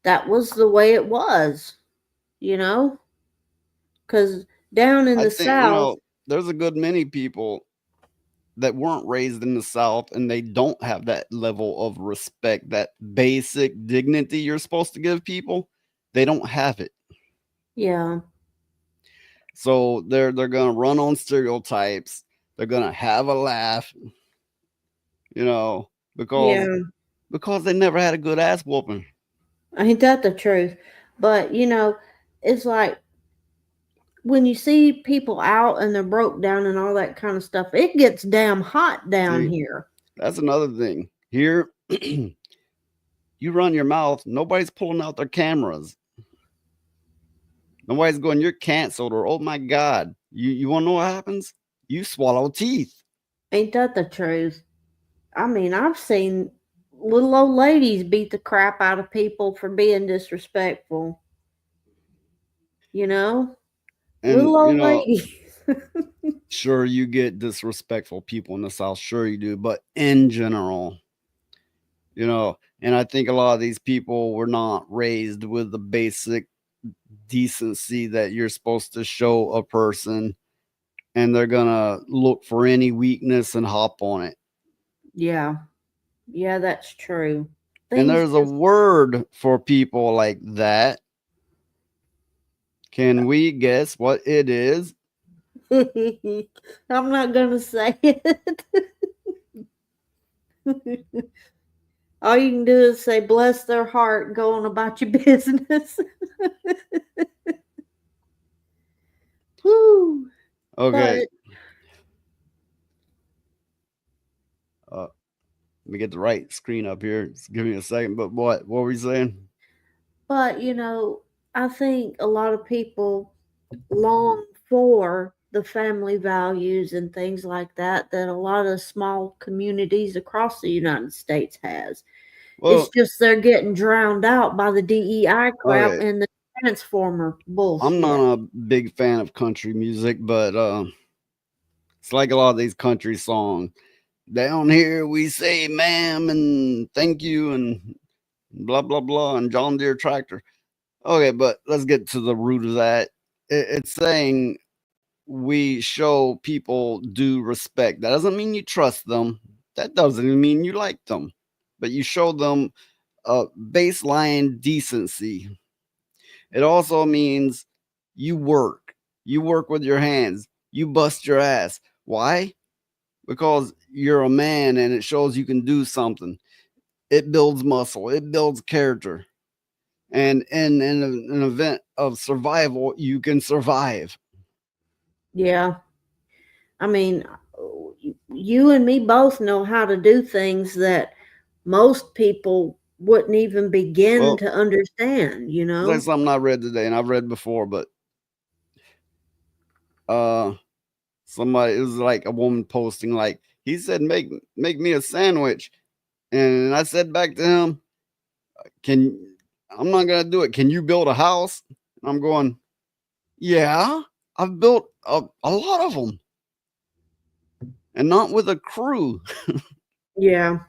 that was the way it was, you know? Because down in I the think, South, there's a good many people that weren't raised in the South and they don't have that level of respect, that basic dignity you're supposed to give people. They don't have it. yeah, So they're gonna run on stereotypes. They're gonna have a laugh, because yeah, they never had a good ass whooping. ain't that the truth? But it's like when you see people out and they're broke down and all that kind of stuff, it gets damn hot down See? here. That's another thing. Here, you run your mouth, nobody's pulling out their cameras. Nobody's going, you're canceled, or oh my God. You want to know what happens? You swallow teeth. Ain't that the truth? I mean, I've seen little old ladies beat the crap out of people for being disrespectful. And, Little old ladies. sure, you get disrespectful people in the South. Sure, you do. But in general, and I think a lot of these people were not raised with the basic decency that you're supposed to show a person, and they're gonna look for any weakness and hop on it. Yeah. Yeah, that's true. And there's a word for people like that. Can we guess what it is? I'm not gonna say it. All you can do is say, bless their heart, go on about your business. Woo. Okay. Let me get the right screen up here. Just give me a second. But what were we saying? But I think a lot of people long for the family values and things like that a lot of small communities across the United States has. It's just they're getting drowned out by the DEI crap and the Transformer bullshit. I'm not a big fan of country music, but it's like a lot of these country songs. Down here we say ma'am and thank you and blah blah blah and John Deere tractor. Okay, but let's get to the root of that. It's saying we show people due respect. That doesn't mean you trust them. That doesn't even mean you like them. But you show them baseline decency. It also means you work. You work with your hands. You bust your ass. Why? Because you're a man and it shows you can do something. It builds muscle. It builds character. And in an event of survival, you can survive. Yeah. I mean, you and me both know how to do things that most people wouldn't even begin to understand, It's like something I read today, and I've read before, but somebody, it was like a woman posting, like, he said, make me a sandwich. And I said back to him, I'm not going to do it. Can you build a house? And I'm going, yeah, I've built a lot of them. And not with a crew. Yeah.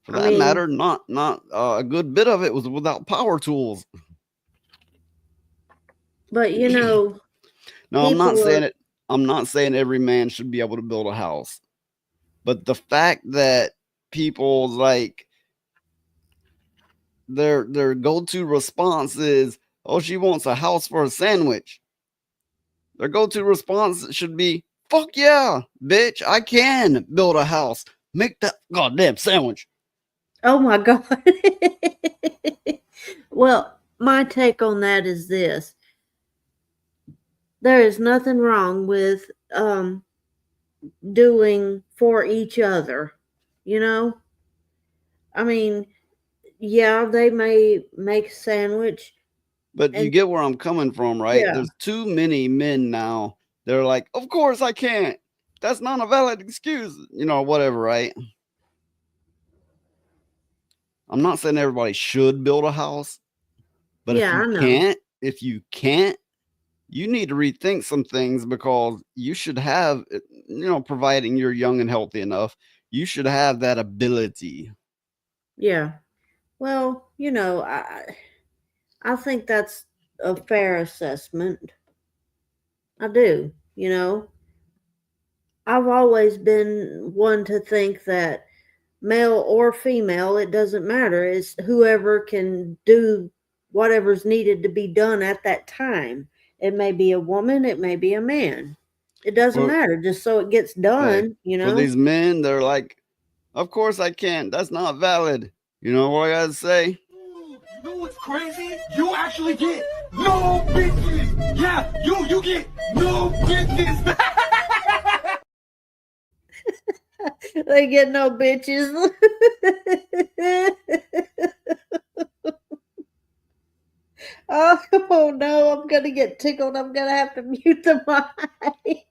For that matter, not a good bit of it was without power tools. But no, I'm not saying it. I'm not saying every man should be able to build a house. But the fact that people like their go-to response is, oh, she wants a house for a sandwich. Their go-to response should be, fuck yeah, bitch, I can build a house. Make that goddamn sandwich. Oh my God. Well, my take on that is this. There is nothing wrong with doing for each other, I mean, yeah, they may make a sandwich. But you And- get where I'm coming from, right? Yeah. There's too many men now. They're like, of course I can't. That's not a valid excuse, whatever, right? I'm not saying everybody should build a house, but Yeah, I know. if you can't, you need to rethink some things, because you should have, providing you're young and healthy enough, you should have that ability. Yeah. Well, I think that's a fair assessment. I do, I've always been one to think that male or female, it doesn't matter. It's whoever can do whatever's needed to be done at that time. It may be a woman, it may be a man. It doesn't matter, just so it gets done, For these men, they're like, of course I can't. That's not valid. You know what I gotta say? You know what's crazy? You actually get no bitches. Yeah, you get no bitches. They get no bitches. Oh no, I'm gonna get tickled. I'm gonna have to mute the mic.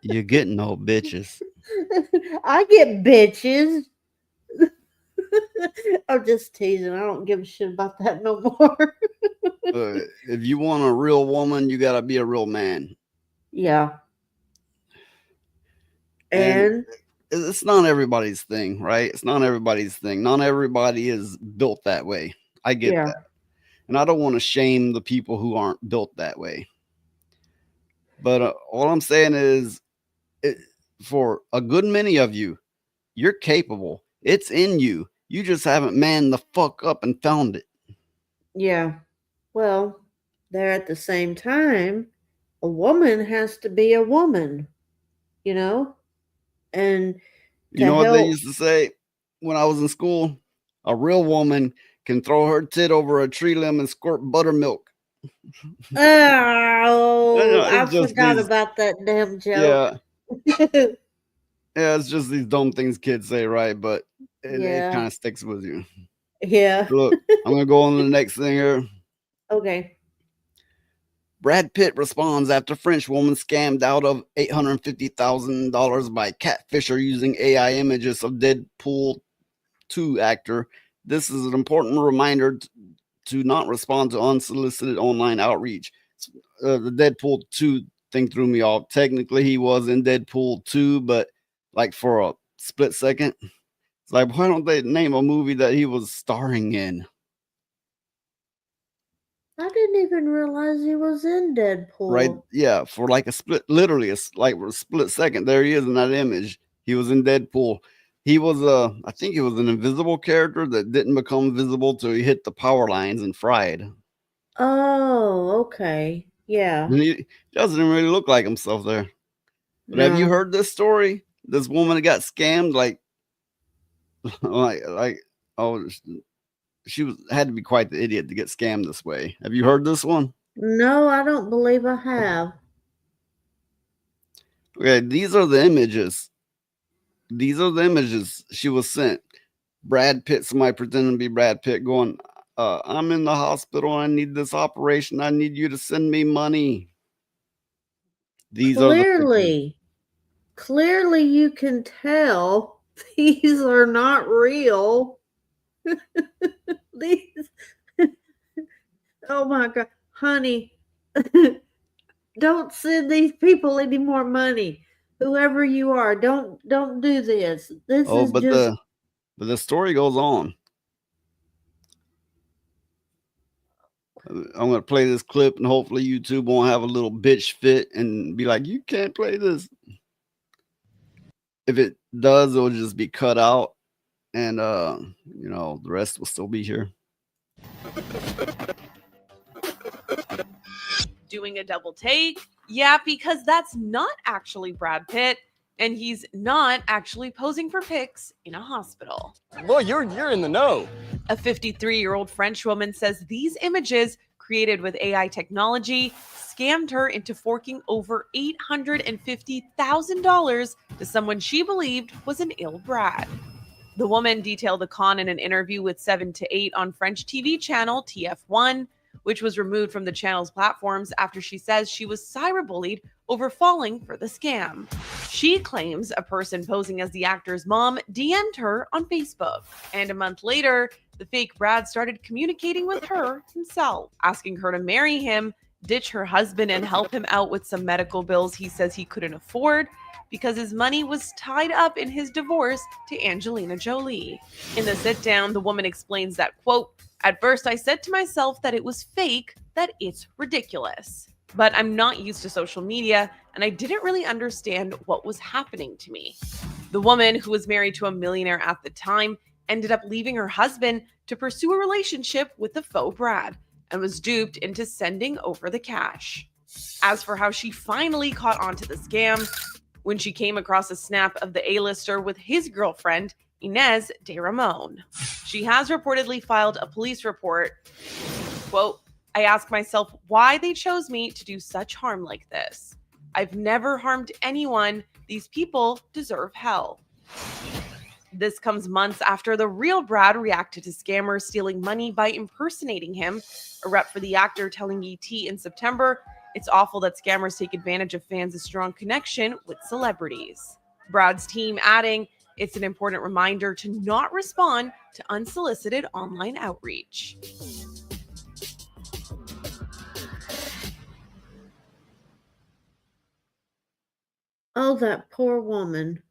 You get no bitches. I get bitches. I'm just teasing. I don't give a shit about that no more. If you want a real woman, you gotta be a real man. Yeah. And it's not everybody's thing, right? It's not everybody's thing. Not everybody is built that way. I get that. And I don't want to shame the people who aren't built that way. But all I'm saying is, for a good many of you, you're capable. It's in you. You just haven't manned the fuck up and found it. yeah. Well, there at the same time, a woman has to be a woman, And you know what they used to say when I was in school? A real woman can throw her tit over a tree limb and squirt buttermilk. Oh, I just forgot these- about that damn joke. Yeah. Yeah, it's just these dumb things kids say, right? But it kind of sticks with you. Yeah. Look, I'm gonna go on to the next thing here. Okay. Brad Pitt responds after French woman scammed out of $850,000 by catfisher using AI images of Deadpool 2 actor. This is an important reminder to not respond to unsolicited online outreach. The Deadpool 2 thing threw me off. Technically, he was in Deadpool 2, but like for a split second, it's like, why don't they name a movie that he was starring in? I didn't even realize he was in Deadpool. Right? Yeah, for like a split, literally, it's like a split second. There he is in that image. He was in Deadpool. He was I think he was an invisible character that didn't become visible till he hit the power lines and fried. Oh, okay. Yeah. And he doesn't even really look like himself there. But have you No. heard this story? This woman got scammed, like oh, she had to be quite the idiot to get scammed this way. Have you heard this one? No, I don't believe I have. Okay, these are the images. These are the images she was sent. Brad Pitt, somebody pretending to be Brad Pitt, going, I'm in the hospital. I need this operation. I need you to send me money. These are Clearly you can tell these are not real. These, oh my God, honey, don't send these people any more money. Whoever you are, don't do this. This is but just the story goes on. I'm going to play this clip, and hopefully YouTube won't have a little bitch fit and be like, you can't play this. If it does, it'll just be cut out, and the rest will still be here. Doing a double take? Yeah, because that's not actually Brad Pitt, and he's not actually posing for pics in a hospital. Boy, you're in the know. A 53-year-old French woman says these images, created with AI technology, scammed her into forking over $850,000 to someone she believed was an ill Brad. The woman detailed the con in an interview with 7 to 8 on French TV channel TF1, which was removed from the channel's platforms after she says she was cyberbullied over falling for the scam. She claims a person posing as the actor's mom DM'd her on Facebook, and a month later, the fake Brad started communicating with her himself, asking her to marry him, ditch her husband, and help him out with some medical bills he says he couldn't afford because his money was tied up in his divorce to Angelina Jolie. In the sit-down, the woman explains that, quote, "At first I said to myself that it was fake, that it's ridiculous. But I'm not used to social media, and I didn't really understand what was happening to me." The woman, who was married to a millionaire at the time, ended up leaving her husband to pursue a relationship with the faux Brad and was duped into sending over the cash. As for how she finally caught on to the scam, when she came across a snap of the A-lister with his girlfriend, Inez de Ramon. She has reportedly filed a police report. Quote, "I ask myself why they chose me to do such harm like this. I've never harmed anyone. These people deserve hell." This comes months after the real Brad reacted to scammers stealing money by impersonating him. A rep for the actor telling ET in September, "It's awful that scammers take advantage of fans' strong connection with celebrities." Brad's team adding, "It's an important reminder to not respond to unsolicited online outreach." Oh, that poor woman.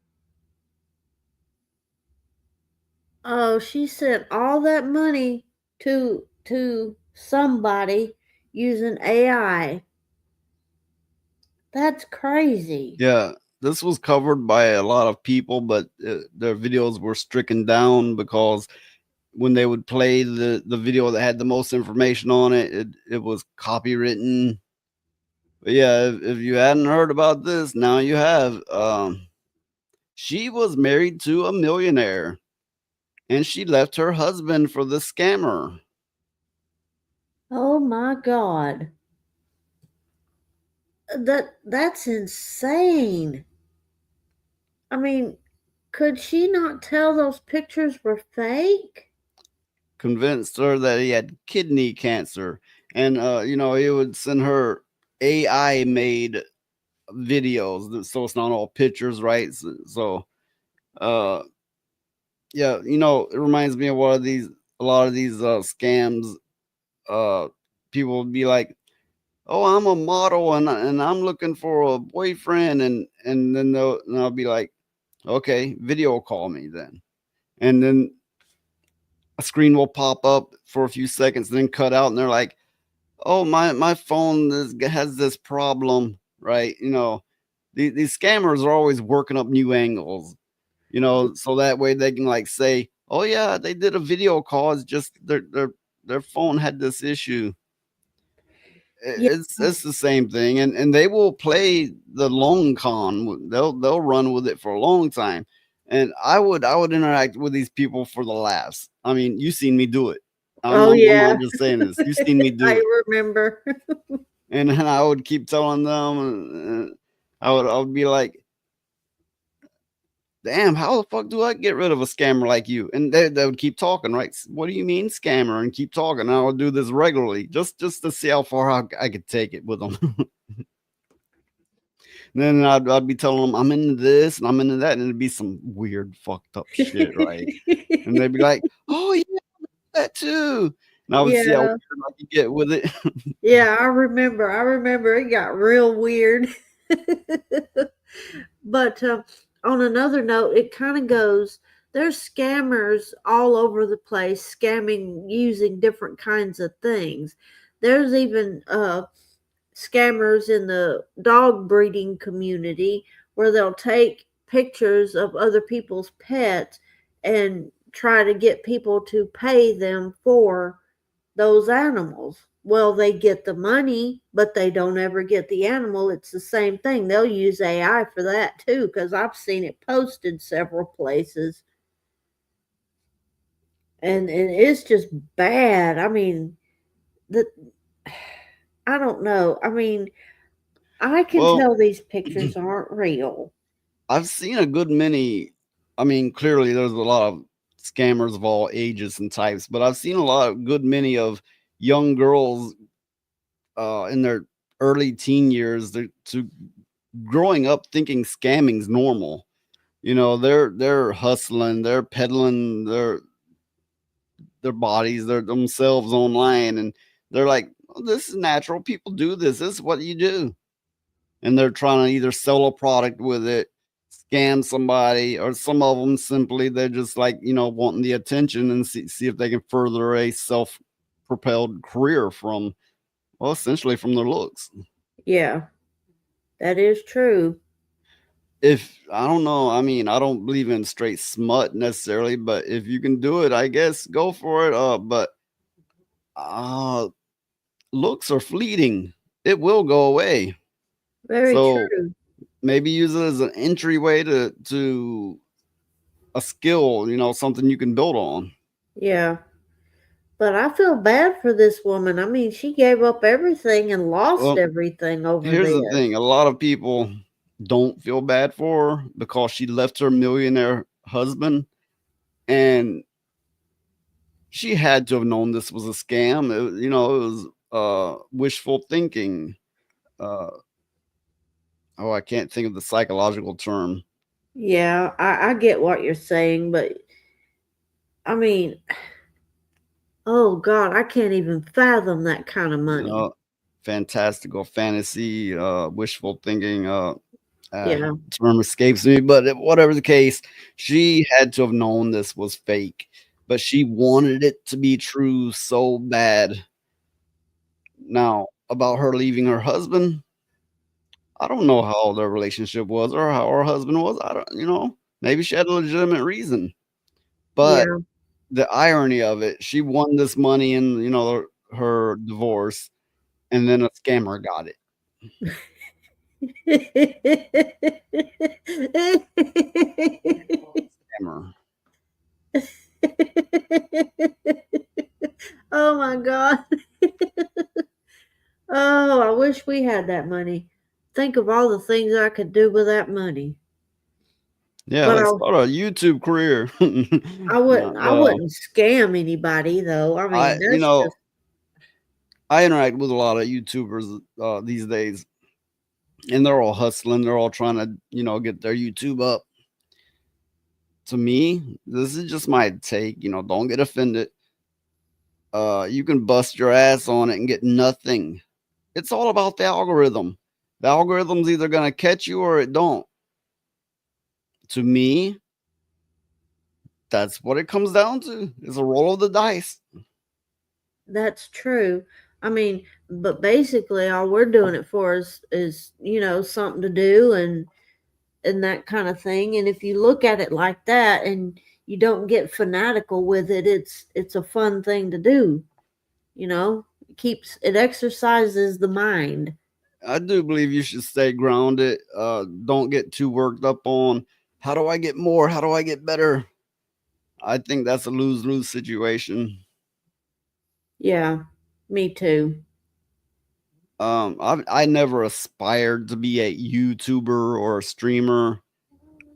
Oh, she sent all that money to somebody using AI. That's crazy. Yeah, this was covered by a lot of people, but their videos were stricken down because when they would play the video that had the most information on it, it was copywritten. But yeah, if you hadn't heard about this, now you have. She was married to a millionaire, and she left her husband for the scammer. Oh my God. That's insane. I mean, could she not tell those pictures were fake? Convinced her that he had kidney cancer, and he would send her AI made videos, so it's not all pictures, right? So yeah, it reminds me of a lot of these scams. People would be like, "Oh, I'm a model and I'm looking for a boyfriend," and then I'll be like, "Okay, video call me then," and then a screen will pop up for a few seconds, then cut out, and they're like, "Oh, my phone has this problem," right? These scammers are always working up new angles, so that way they can like say, "Oh yeah, they did a video call. It's just their phone had this issue." It's the same thing, and they will play the long con. They'll run with it for a long time. And I would interact with these people for the laughs. I mean, you've seen me do it. I'm not just saying this. You've seen me do it. I remember. And then I would keep telling them, I would be like, "Damn, how the fuck do I get rid of a scammer like you?" And they would keep talking, right? "What do you mean scammer?" And keep talking. And I would do this regularly just to see how far I could take it with them. Then I'd be telling them I'm into this and I'm into that, and it'd be some weird fucked up shit, right? And they'd be like, "Oh yeah, that too." And I would see how weird I could get with it. Yeah, I remember it got real weird. But on another note, it kind of goes, there's scammers all over the place scamming using different kinds of things. There's even scammers in the dog breeding community where they'll take pictures of other people's pets and try to get people to pay them for those animals. Well, they get the money, but they don't ever get the animal. It's the same thing. They'll use AI for that too, because I've seen it posted several places. And it's just bad. I mean, I don't know. I mean, I can tell these pictures aren't real. I've seen a good many. I mean, clearly there's a lot of scammers of all ages and types, but I've seen good many of young girls in their early teen years to growing up thinking scamming's normal. You know, they're hustling, they're peddling their bodies, themselves online, and they're like, oh, this is natural. People do this. This is what you do. And they're trying to either sell a product with it, scam somebody, or some of them simply they're just like, you know, wanting the attention and see if they can further a self-propelled career from, well, essentially from their looks. Yeah, that is true. If I don't know, I mean, I don't believe in straight smut necessarily, but if you can do it, I guess go for it. But looks are fleeting. It will go away. Very true. Maybe use it as an entryway to a skill, you know, something you can build on. Yeah. But I feel bad for this woman. I mean, she gave up everything and lost everything over Here's this. the thing. A lot of people don't feel bad for her because she left her millionaire husband, and she had to have known this was a scam. It was wishful thinking. I can't think of the psychological term. Yeah, I get what you're saying, but I mean, oh God, I can't even fathom that kind of money. You know, fantastical fantasy, wishful thinking. Term escapes me, but whatever the case, she had to have known this was fake, but she wanted it to be true so bad. Now, about her leaving her husband, I don't know how their relationship was or how her husband was. I don't, you know, maybe she had a legitimate reason, but the irony of it, she won this money in, you know, her divorce, and then a scammer got it. Scammer. Oh my God. Oh, I wish we had that money. Think of all the things I could do with that money. Yeah, But let's start a YouTube career. I wouldn't scam anybody though. I mean, that's just I interact with a lot of YouTubers these days, and they're all hustling. They're all trying to, you know, get their YouTube up. To me, this is just my take. You know, don't get offended. You can bust your ass on it and get nothing. It's all about the algorithm. The algorithm's either going to catch you or it don't. To me, that's what it comes down to. It's a roll of the dice. That's true. I mean, but basically all we're doing it for is, you know, something to do and that kind of thing. And if you look at it like that and you don't get fanatical with it, it's a fun thing to do. You know, it exercises the mind. I do believe you should stay grounded. Don't get too worked up on how do I get more? How do I get better? I think that's a lose-lose situation. Yeah, me too. I never aspired to be a YouTuber or a streamer.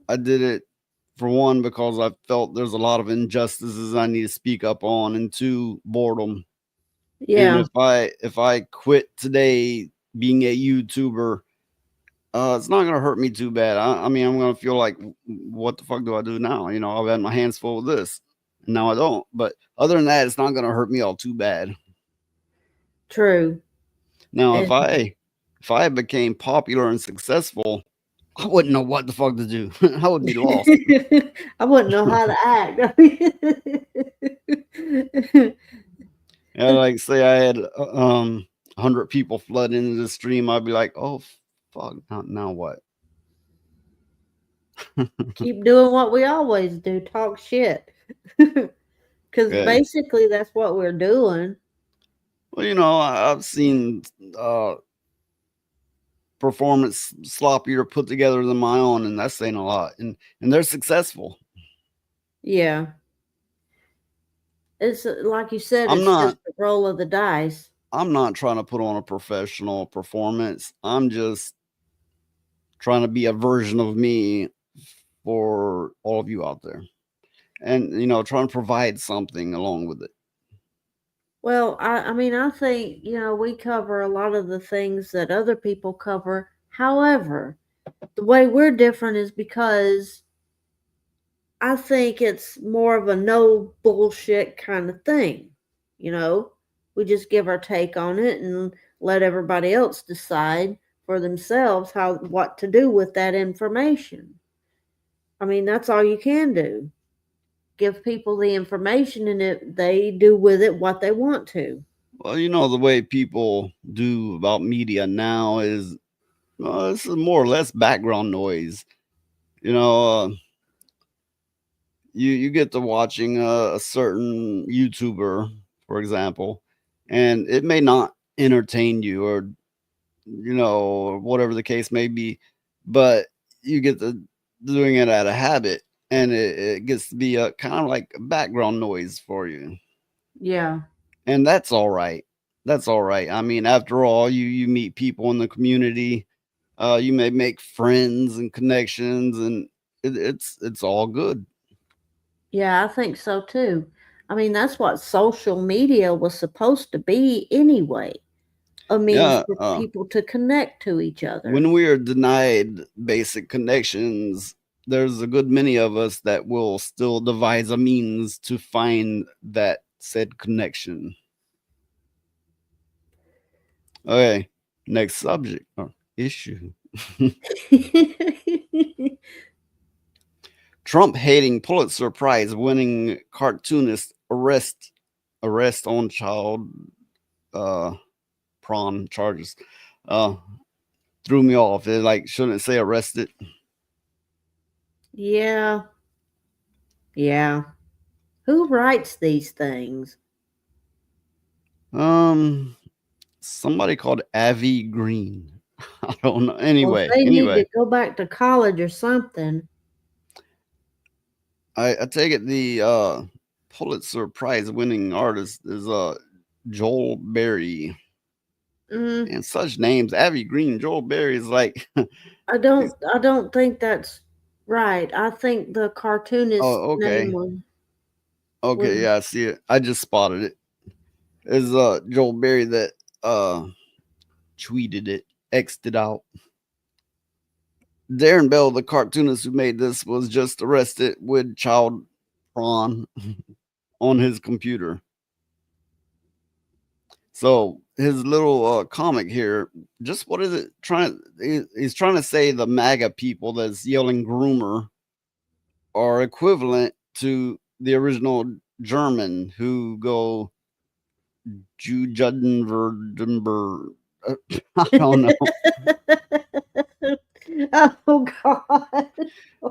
I did it for one because I felt there's a lot of injustices I need to speak up on, and two, boredom. Yeah. And if I quit today being a YouTuber, it's not gonna hurt me too bad. I mean, I'm gonna feel like, what the fuck do I do now? You know, I've had my hands full with this, and now I don't. But other than that, it's not gonna hurt me all too bad. True. Now, if I became popular and successful, I wouldn't know what the fuck to do. I would be lost. I wouldn't know how to act. Yeah, like say I had 100 people flood into the stream, I'd be like, oh fuck, now what? Keep doing what we always do, talk shit. Because basically that's what we're doing. Well, you know, I've seen performance sloppier put together than my own, and that's saying a lot. And they're successful. Yeah. It's like you said, it's just a roll of the dice. I'm not trying to put on a professional performance. I'm just trying to be a version of me for all of you out there. and, you know, trying to provide something along with it. Well, I mean, I think, we cover a lot of the things that other people cover. However, the way we're different is because I think it's more of a no bullshit kind of thing. We just give our take on it and let everybody else decide for themselves what to do with that information. I mean, that's all you can do. Give people the information and they do with it what they want to. Well, you know, the way people do about media now is, this is more or less background noise. You know, you get to watching a certain YouTuber, for example, and it may not entertain you or, or whatever the case may be, but you get to doing it out of habit, and it gets to be a kind of like background noise for you. Yeah. And that's all right. That's all right. I mean, after all, you meet people in the community. You may make friends and connections, and it's all good. Yeah, I think so too. I mean, that's what social media was supposed to be anyway. A means for people to connect to each other. When we are denied basic connections, there's a good many of us that will still devise a means to find that said connection. Okay, next subject or issue. Trump hating Pulitzer Prize winning cartoonist arrest on child prawn charges. Threw me off. It like shouldn't say arrested. Yeah. Yeah. Who writes these things? Somebody called Avi Green. I don't know. Anyway, they need to go back to college or something. I take it the Pulitzer Prize winning artist is Joel Berry. And such names, Avi Green, Joel Berry is like I don't think that's right. I think the cartoonist name was okay, yeah, I see it. I just spotted it. It's Joel Berry that tweeted it, X'd it out. Darren Bell, the cartoonist who made this, was just arrested with child prawn on his computer. So his little comic here, just what is it trying? He's trying to say the MAGA people that's yelling groomer are equivalent to the original German who go Judenverdenber. I don't know. Oh God.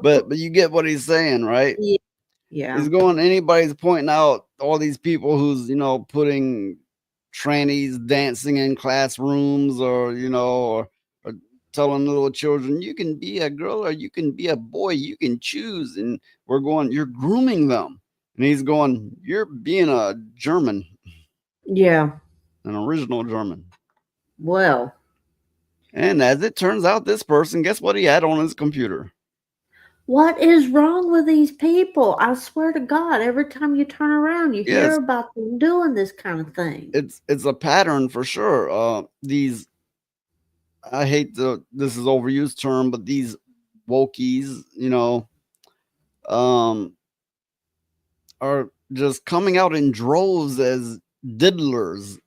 But you get what he's saying, right? Yeah. He's going, anybody's pointing out all these people who's, putting trannies dancing in classrooms or, or telling little children, you can be a girl or you can be a boy, you can choose. And we're going, you're grooming them. And he's going, you're being a German. Yeah. An original German. Well. And as it turns out, this person, guess what he had on his computer? What is wrong with these people? I swear to God, every time you turn around, you hear about them doing this kind of thing. It's a pattern for sure. These, I hate this is overused term, but these wokies, are just coming out in droves as diddlers.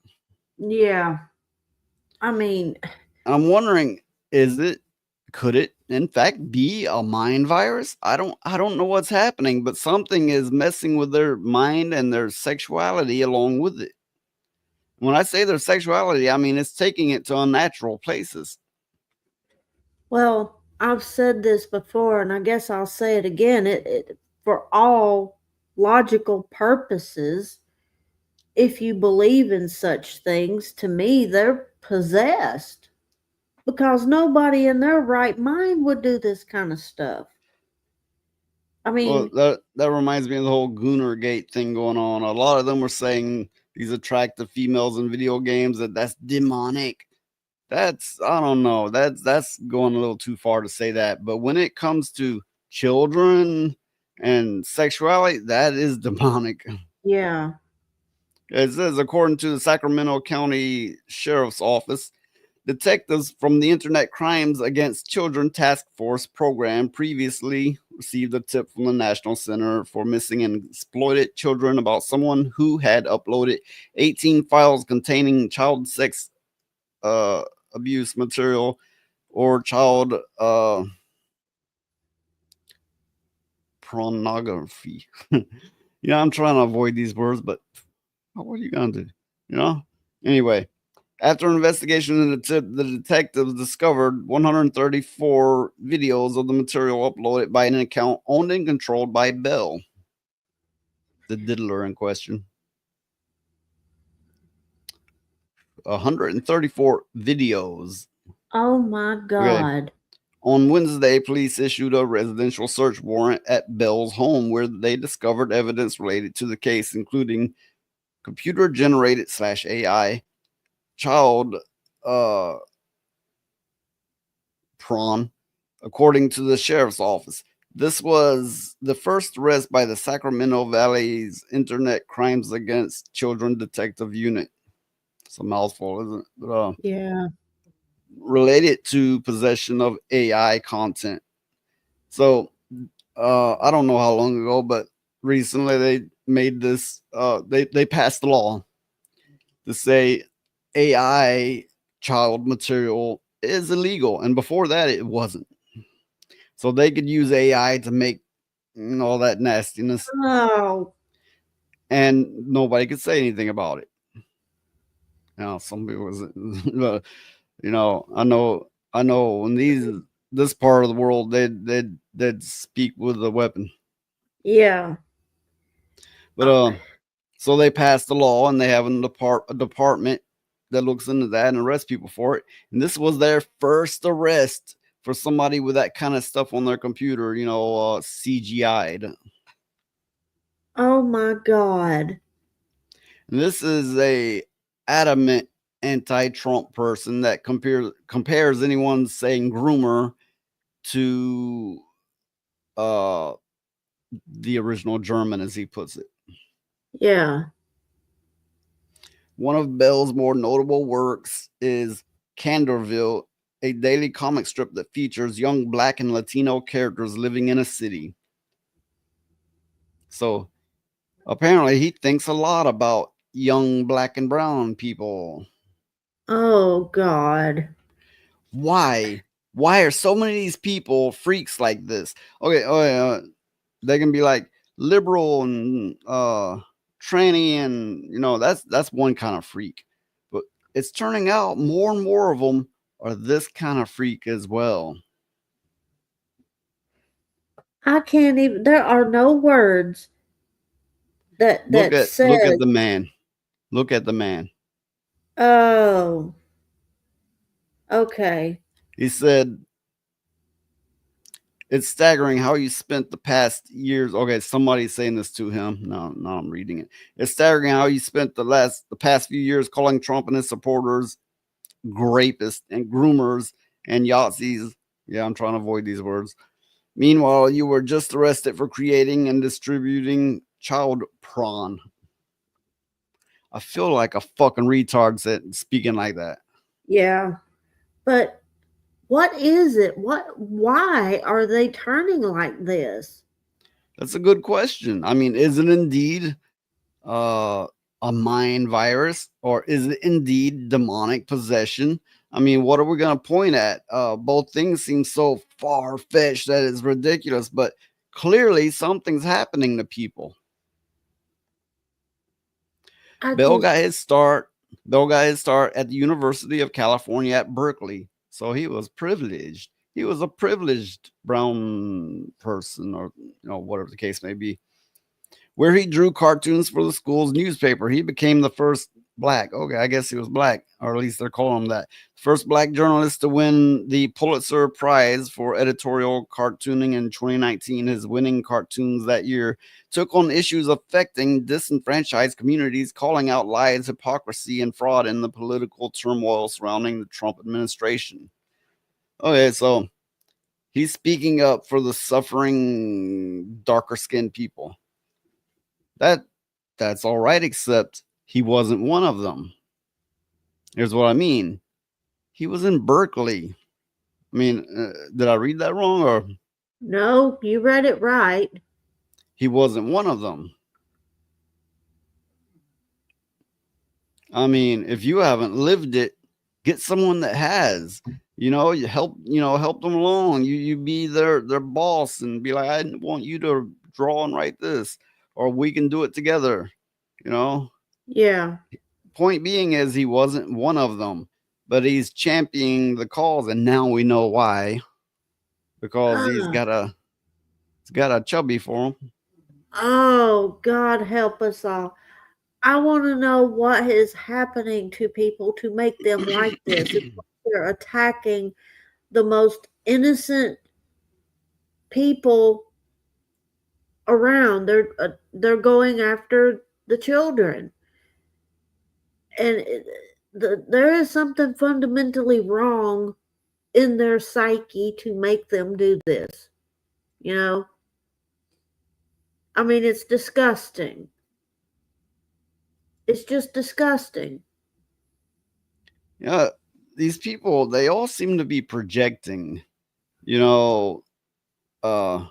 Yeah. I mean, I'm wondering, could it in fact be a mind virus? I don't know what's happening, but something is messing with their mind and their sexuality along with it. When I say their sexuality, I mean it's taking it to unnatural places. Well, I've said this before, and I guess I'll say it again. It for all logical purposes, if you believe in such things, to me, they're possessed. Because nobody in their right mind would do this kind of stuff. I mean, well, that reminds me of the whole Goonergate thing going on. A lot of them were saying these attractive females in video games, that's demonic. That's, I don't know, that's going a little too far to say that. But when it comes to children And sexuality, that is demonic. Yeah. It says, according to the Sacramento County Sheriff's Office, detectives from the Internet Crimes Against Children Task Force program previously received a tip from the National Center for Missing and Exploited Children about someone who had uploaded 18 files containing child sex abuse material or child pornography. Yeah, I'm trying to avoid these words, but what are you gonna do? You know? Anyway, after an investigation into the tip, the detectives discovered 134 videos of the material uploaded by an account owned and controlled by Bell, the diddler in question. 134 videos. Oh my God. Okay. On Wednesday, police issued a residential search warrant at Bell's home where they discovered evidence related to the case, including computer-generated /AI child porn, according to the sheriff's office. This was the first arrest by the Sacramento Valley's Internet Crimes Against Children Detective Unit. It's a mouthful, isn't it? But, yeah. Related to possession of AI content. So I don't know how long ago, but recently they made this they passed the law to say AI child material is illegal, and before that it wasn't. So they could use AI to make all that nastiness. Oh. And nobody could say anything about it. Now some people was you know, I know in this part of the world they'd speak with a weapon. Yeah. But so they passed the law, and they have a department that looks into that and arrests people for it. And this was their first arrest for somebody with that kind of stuff on their computer, you know, CGI'd. Oh my God. And this is a adamant anti-Trump person that compares anyone saying groomer to the original German, as he puts it. Yeah. One of Bell's more notable works is Candorville, a daily comic strip that features young Black and Latino characters living in a city. So apparently he thinks a lot about young Black and brown people. Oh God. Why are so many of these people freaks like this? Okay, they can be like liberal and tranny, and you know, that's one kind of freak. But it's turning out more and more of them are this kind of freak as well. I can't even, there are no words that Look at says, the man. Look at the man. oh, okay. He said, it's staggering how you spent the past years. Okay, somebody's saying this to him. No, I'm reading it. It's staggering how you spent the past few years calling Trump and his supporters rapists and groomers and Yahtzees. Yeah, I'm trying to avoid these words. Meanwhile, you were just arrested for creating and distributing child porn. I feel like a fucking retard speaking like that. Yeah. But what is it? Why are they turning like this? That's a good question. I mean, is it indeed a mind virus, or is it indeed demonic possession? I mean, what are we going to point at? Both things seem so far-fetched that it's ridiculous, but clearly something's happening to people. Bell got his start at the University of California at Berkeley. So he was privileged. He was a privileged brown person, or whatever the case may be, where he drew cartoons for the school's newspaper. He became the first Black. Okay, I guess he was Black, or at least they're calling him that. First Black journalist to win the Pulitzer Prize for editorial cartooning in 2019. His winning cartoons that year took on issues affecting disenfranchised communities, calling out lies, hypocrisy, and fraud in the political turmoil surrounding the Trump administration. Okay, so He's speaking up for the suffering, darker skinned people. That's all right, except he wasn't one of them. Here's what I mean. He was in Berkeley. I mean, did I read that wrong, or No, you read it right. he wasn't one of them? I mean, if you haven't lived it, get someone that has. You know, you help them along. You be their boss and be like, I want you to draw and write this, or we can do it together. You know? Yeah. Point being is he wasn't one of them, but he's championing the cause, and now we know why. Because he's got a chubby for him. Oh, God help us all. I want to know what is happening to people to make them like this. It's like they're attacking the most innocent people around. They're going after the children, and there is something fundamentally wrong in their psyche to make them do this. You know, I mean, it's disgusting. It's just disgusting. Yeah, these people, they all seem to be projecting, you know, to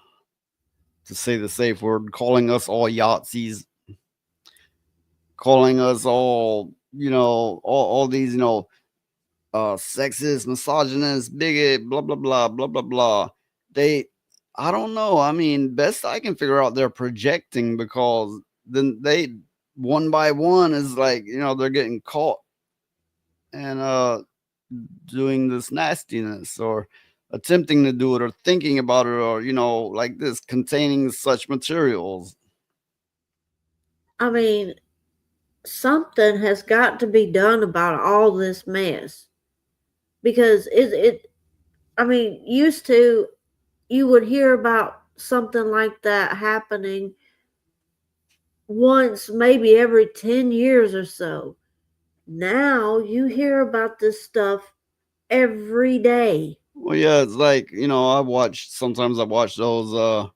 say the safe word, calling us all Yahtzees, calling us all, you know, all these, you know, sexist, misogynist, bigot, blah, blah, blah, blah, blah, blah. I don't know. I mean, best I can figure out, they're projecting, because then they, one by one, is like, you know, they're getting caught and doing this nastiness, or attempting to do it, or thinking about it, or, you know, like this, containing such materials. I mean, something has got to be done about all this mess, because I mean, used to, you would hear about something like that happening once, maybe every 10 years or so. Now you hear about this stuff every day. Well, yeah, it's like, you know, sometimes I watch those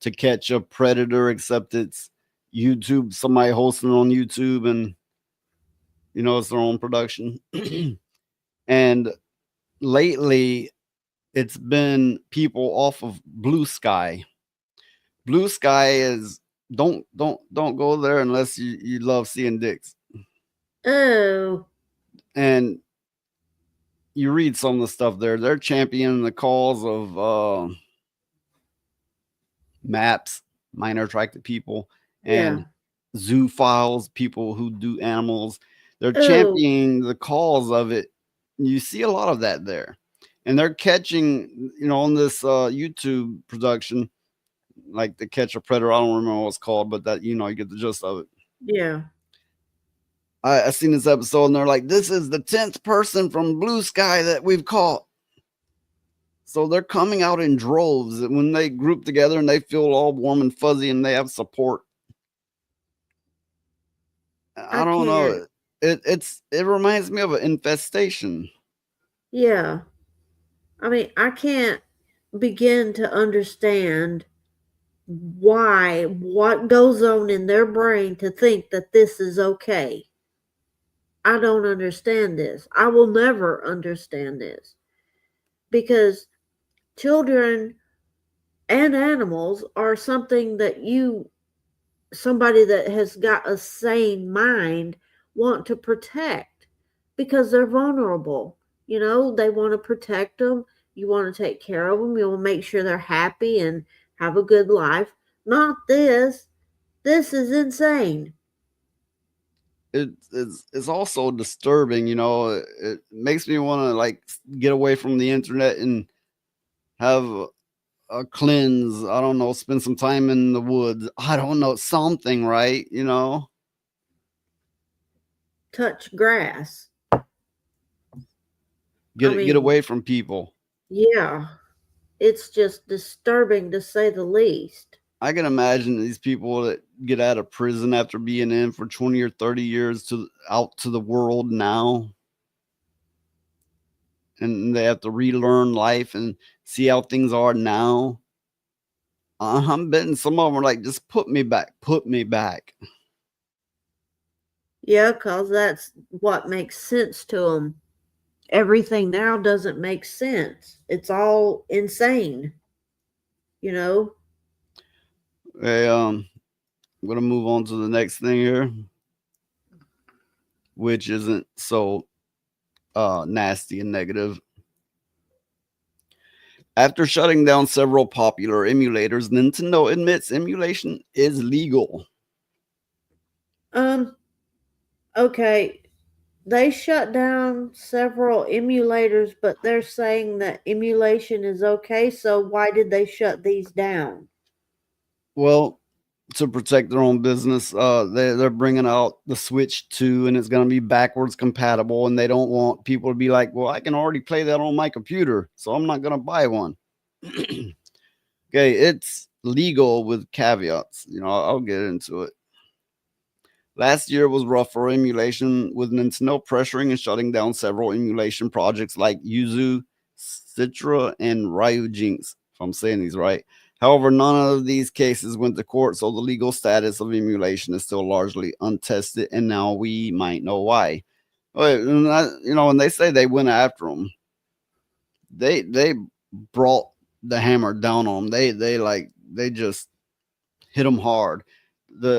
To Catch a Predator, except it's YouTube, somebody hosting it on YouTube, and, you know, it's their own production. And lately it's been people off of Blue Sky. Blue Sky is, don't go there unless you love seeing dicks. Oh. And you read some of the stuff there. They're championing the cause of MAPS, minor attracted people, and zoophiles, people who do animals. They're championing the cause of it. You see a lot of that there. And they're catching, you know, on this YouTube production, like To Catch a Predator. I don't remember what it's called, but that, you know, you get the gist of it. Yeah. I seen this episode, and they're like, this is the 10th person from Blue Sky that we've caught. So they're coming out in droves when they group together, and they feel all warm and fuzzy, and they have support. I don't know. It reminds me of an infestation. Yeah. I mean, I can't begin to understand what goes on in their brain to think that this is okay. I don't understand this. I will never understand this, because children and animals are something that somebody that has got a sane mind, want to protect, because they're vulnerable. You know, they want to protect them. You want to take care of them. You want to make sure they're happy and have a good life. Not this. This is insane. It's also disturbing, you know. It makes me want to, like, get away from the internet and have a cleanse. I don't know, spend some time in the woods. I don't know, something, right? You know, touch grass. Get away from people. Yeah, it's just disturbing, to say the least. I can imagine these people that get out of prison after being in for 20 or 30 years out to the world now. and they have to relearn life and see how things are now. I'm betting some of them are like, just put me back. Yeah, because that's what makes sense to them. Everything now doesn't make sense. It's all insane, you know? Hey, I'm going to move on to the next thing here, which isn't so nasty and negative. After shutting down several popular emulators, Nintendo admits emulation is legal. Okay. They shut down several emulators, but they're saying that emulation is okay. So why did they shut these down? Well, to protect their own business, they're bringing out the Switch 2, and it's going to be backwards compatible, and they don't want people to be like, well, I can already play that on my computer, so I'm not going to buy one. Okay, it's legal with caveats. You know, I'll get into it. Last year was rough for emulation, with Nintendo pressuring and shutting down several emulation projects like Yuzu, Citra, and Ryujinx, if I'm saying these right. However, none of these cases went to court, so the legal status of emulation is still largely untested, and now we might know why. You know, when they say they went after them, they brought the hammer down on them. They just hit them hard.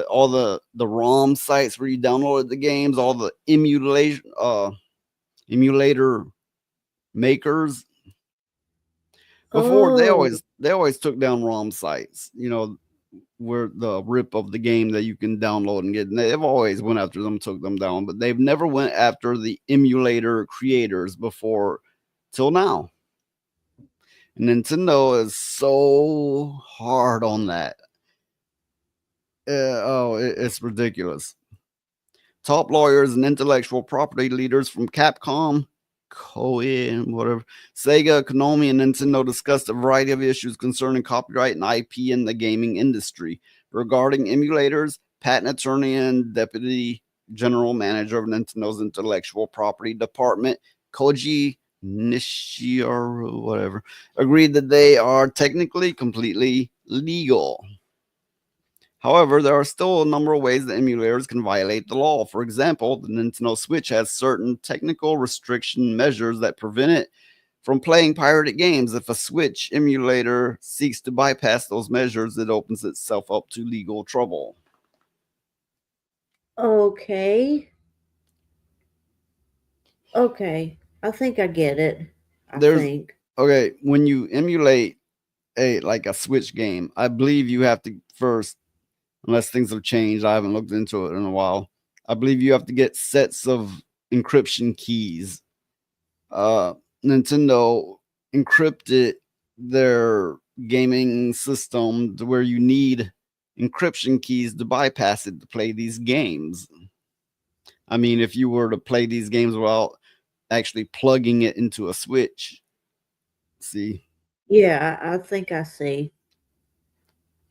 All the ROM sites where you downloaded the games, all the emulator makers. Before they always took down ROM sites, you know, where the rip of the game that you can download and get. And they've always went after them, took them down, but they've never went after the emulator creators before till now. And Nintendo is so hard on that. It's ridiculous. Top lawyers and intellectual property leaders from Capcom, Koei, and whatever, Sega, Konami, and Nintendo discussed a variety of issues concerning copyright and IP in the gaming industry. Regarding emulators, patent attorney and deputy general manager of Nintendo's intellectual property department, Koji Nishiharu, whatever, agreed that they are technically completely legal. However, there are still a number of ways that emulators can violate the law. For example, the Nintendo Switch has certain technical restriction measures that prevent it from playing pirated games. If a Switch emulator seeks to bypass those measures, it opens itself up to legal trouble. Okay. I think I get it. Okay, when you emulate a Switch game, I believe you have to first, unless things have changed, I haven't looked into it in a while, I believe you have to get sets of encryption keys. Nintendo encrypted their gaming system to where you need encryption keys to bypass it to play these games. I mean, if you were to play these games without actually plugging it into a Switch, see? Yeah, I think I see.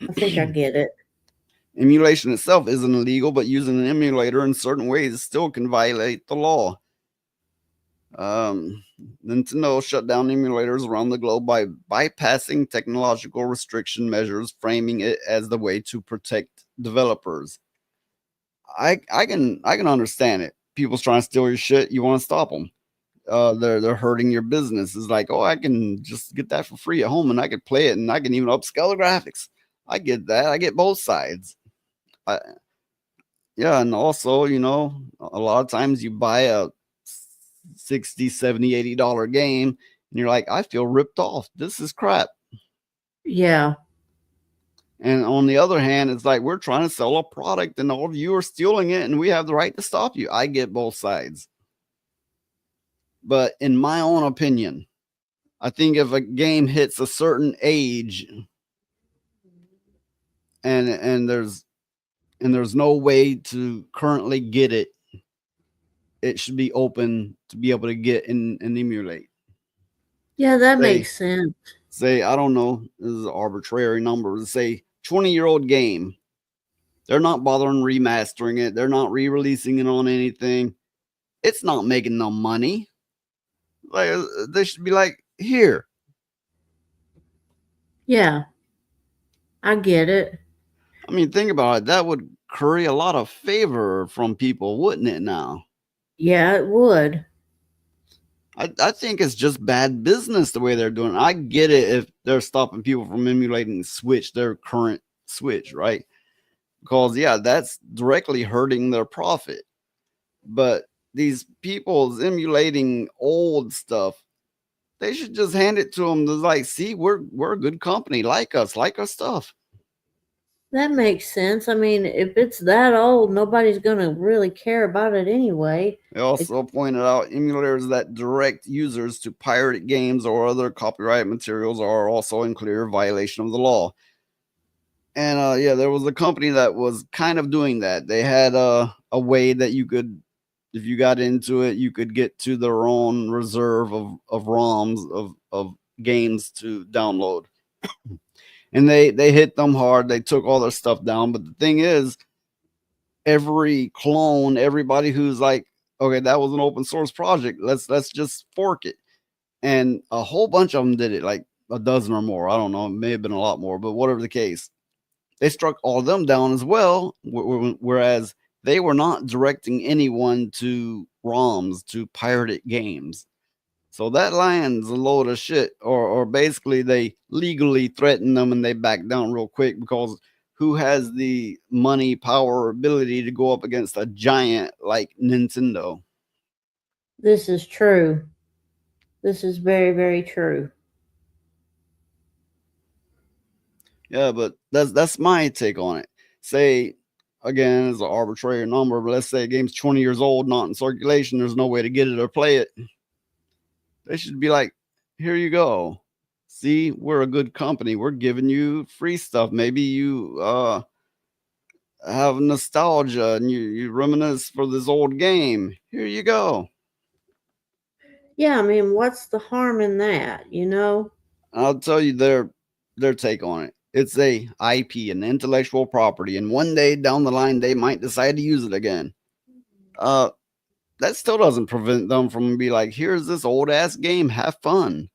I think I get it. Emulation itself isn't illegal, but using an emulator in certain ways still can violate the law. Nintendo shut down emulators around the globe by bypassing technological restriction measures, framing it as the way to protect developers. I can understand it. People's trying to steal your shit. You want to stop them. They're hurting your business. It's like, oh, I can just get that for free at home, and I can play it, and I can even upscale the graphics. I get that. I get both sides. Yeah, and also, you know, a lot of times you buy a $60, $70, $80 game, and you're like, I feel ripped off. This is crap. Yeah. And on the other hand, it's like, we're trying to sell a product, and all of you are stealing it, and we have the right to stop you. I get both sides. But in my own opinion, I think if a game hits a certain age and there's no way to currently get it, it should be open to be able to get and emulate. Yeah, that makes sense. Say, I don't know, this is an arbitrary number. Say 20-year-old game. They're not bothering remastering it. They're not re-releasing it on anything. It's not making them money. Like they should be like, here. Yeah, I get it. I mean, think about it. That would curry a lot of favor from people, wouldn't it now? Yeah, it would. I think it's just bad business the way they're doing it. I get it if they're stopping people from emulating Switch, their current Switch, right? Because, yeah, that's directly hurting their profit. But these people emulating old stuff, they should just hand it to them. They're like, see, we're a good company. Like us, like our stuff. That makes sense. I mean, if it's that old, nobody's going to really care about it anyway. They also pointed out emulators that direct users to pirated games or other copyrighted materials are also in clear violation of the law. And yeah, there was a company that was kind of doing that. They had a way that you could, if you got into it, you could get to their own reserve of ROMs of games to download. And they hit them hard. They took all their stuff down. But the thing is, every clone, everybody who's like, okay, that was an open source project, let's just fork it. And a whole bunch of them did it, like a dozen or more. I don't know, it may have been a lot more, but whatever the case, they struck all of them down as well. Whereas they were not directing anyone to ROMs, to pirated games. So that lands a load of shit, or basically they legally threaten them and they back down real quick, because who has the money, power, ability to go up against a giant like Nintendo? This is true. This is very, very true. Yeah, but that's my take on it. Say, again, it's an arbitrary number, but let's say a game's 20 years old, not in circulation, there's no way to get it or play it. They should be like, here you go. See, we're a good company. We're giving you free stuff. Maybe you have nostalgia and you reminisce for this old game. Here you go. Yeah, I mean, what's the harm in that, you know? I'll tell you their take on it. It's a IP, an intellectual property, and one day down the line they might decide to use it again. That still doesn't prevent them from be like, here's this old ass game, have fun,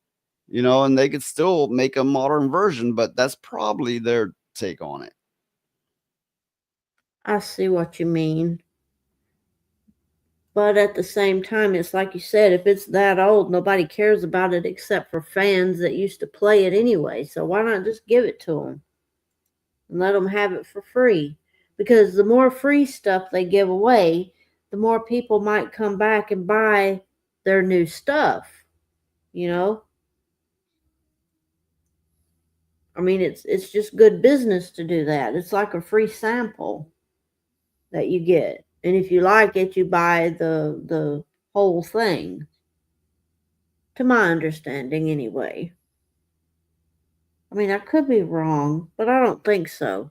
you know, and they could still make a modern version, but that's probably their take on it. I see what you mean. But at the same time, it's like you said, if it's that old, nobody cares about it except for fans that used to play it anyway. So why not just give it to them and let them have it for free? Because the more free stuff they give away, the more people might come back and buy their new stuff, you know? I mean, it's just good business to do that. It's like a free sample that you get. And if you like it, you buy the whole thing. To my understanding, anyway. I mean, I could be wrong, but I don't think so.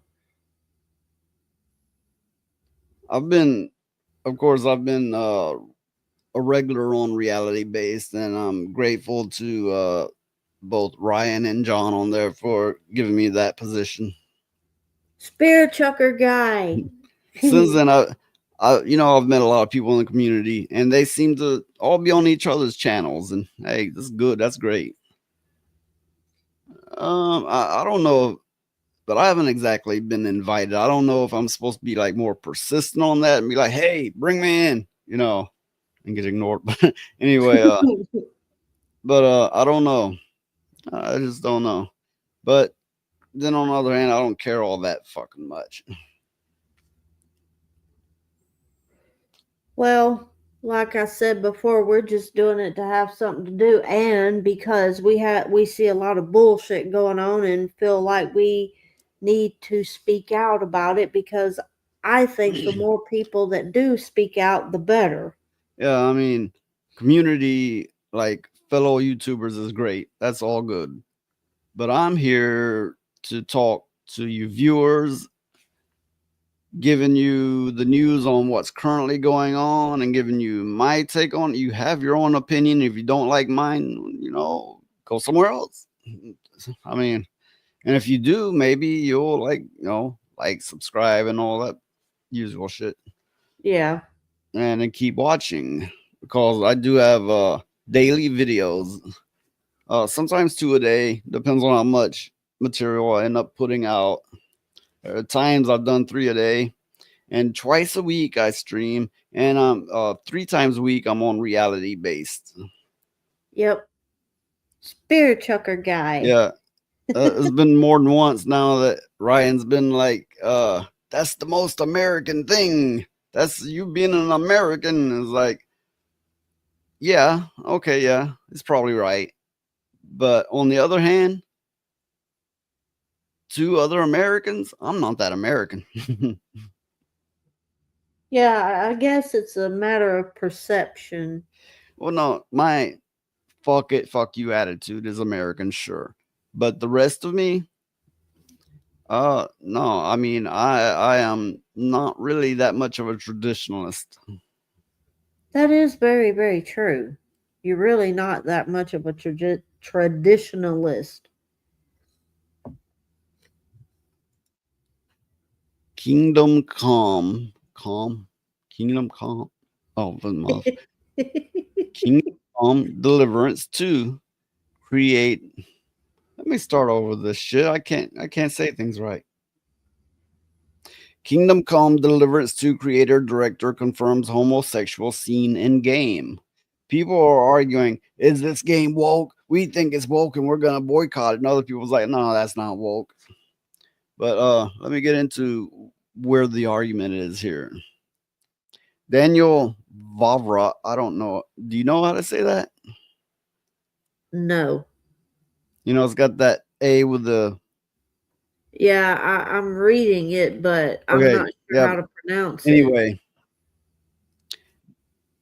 I've been a regular on Reality Based, and I'm grateful to both Ryan and John on there for giving me that position. Spirit Chucker guy. Since then, I've met a lot of people in the community, and they seem to all be on each other's channels. And hey, that's good. That's great. I don't know, but I haven't exactly been invited. I don't know if I'm supposed to be like more persistent on that and be like, hey, bring me in, you know, and get ignored. But anyway, I don't know. I just don't know. But then on the other hand, I don't care all that fucking much. Well, like I said before, we're just doing it to have something to do, and because we see a lot of bullshit going on and feel like we need to speak out about it, because I think the more people that do speak out, the better. Yeah, I mean, community, like fellow YouTubers, is great. That's all good. But I'm here to talk to you viewers, giving you the news on what's currently going on and giving you my take on it. You have your own opinion. If you don't like mine, you know, go somewhere else. I mean, and if you do, maybe you'll like, subscribe and all that usual shit. Yeah. And then keep watching, because I do have daily videos. Sometimes 2 a day, depends on how much material I end up putting out. At times I've done 3 a day, and twice a week I stream, and 3 times a week I'm on reality based. Yep. Spirit chucker guy. Yeah. It's been more than once now that Ryan's been like, that's the most American thing. That's you being an American. Is like, yeah, okay, yeah, it's probably right. But on the other hand, to other Americans, I'm not that American. Yeah, I guess it's a matter of perception. Well, no, my fuck it, fuck you attitude is American, sure. But the rest of me, no, I mean, I am not really that much of a traditionalist. That is very, very true. You're really not that much of a traditionalist. Kingdom Come. Kingdom Come. Oh, Kingdom Come Deliverance 2 create. Let me start over this shit. I can't say things right. Kingdom Come Deliverance 2 creator director confirms homosexual scene in game. People are arguing, is this game woke? We think it's woke and we're gonna boycott it. And other people's like, no, that's not woke. But let me get into where the argument is here. Daniel Vavra, I don't know. Do you know how to say that? No. You know, it's got that A with the. Yeah, I'm reading it, but I'm not sure how to pronounce it. Anyway,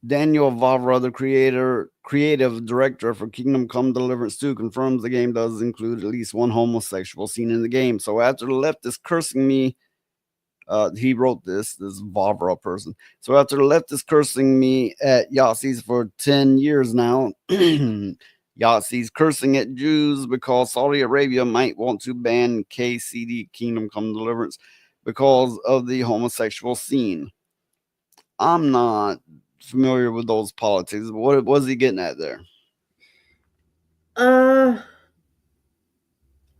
Daniel Vavra, the creative director for Kingdom Come Deliverance 2, confirms the game does include at least one homosexual scene in the game. So after the left is cursing me, he wrote this Vavra person. So after the left is cursing me at Yahtzees for 10 years now, Yahtzees cursing at Jews because Saudi Arabia might want to ban KCD, Kingdom Come Deliverance, because of the homosexual scene. I'm not familiar with those politics, but what was he getting at there?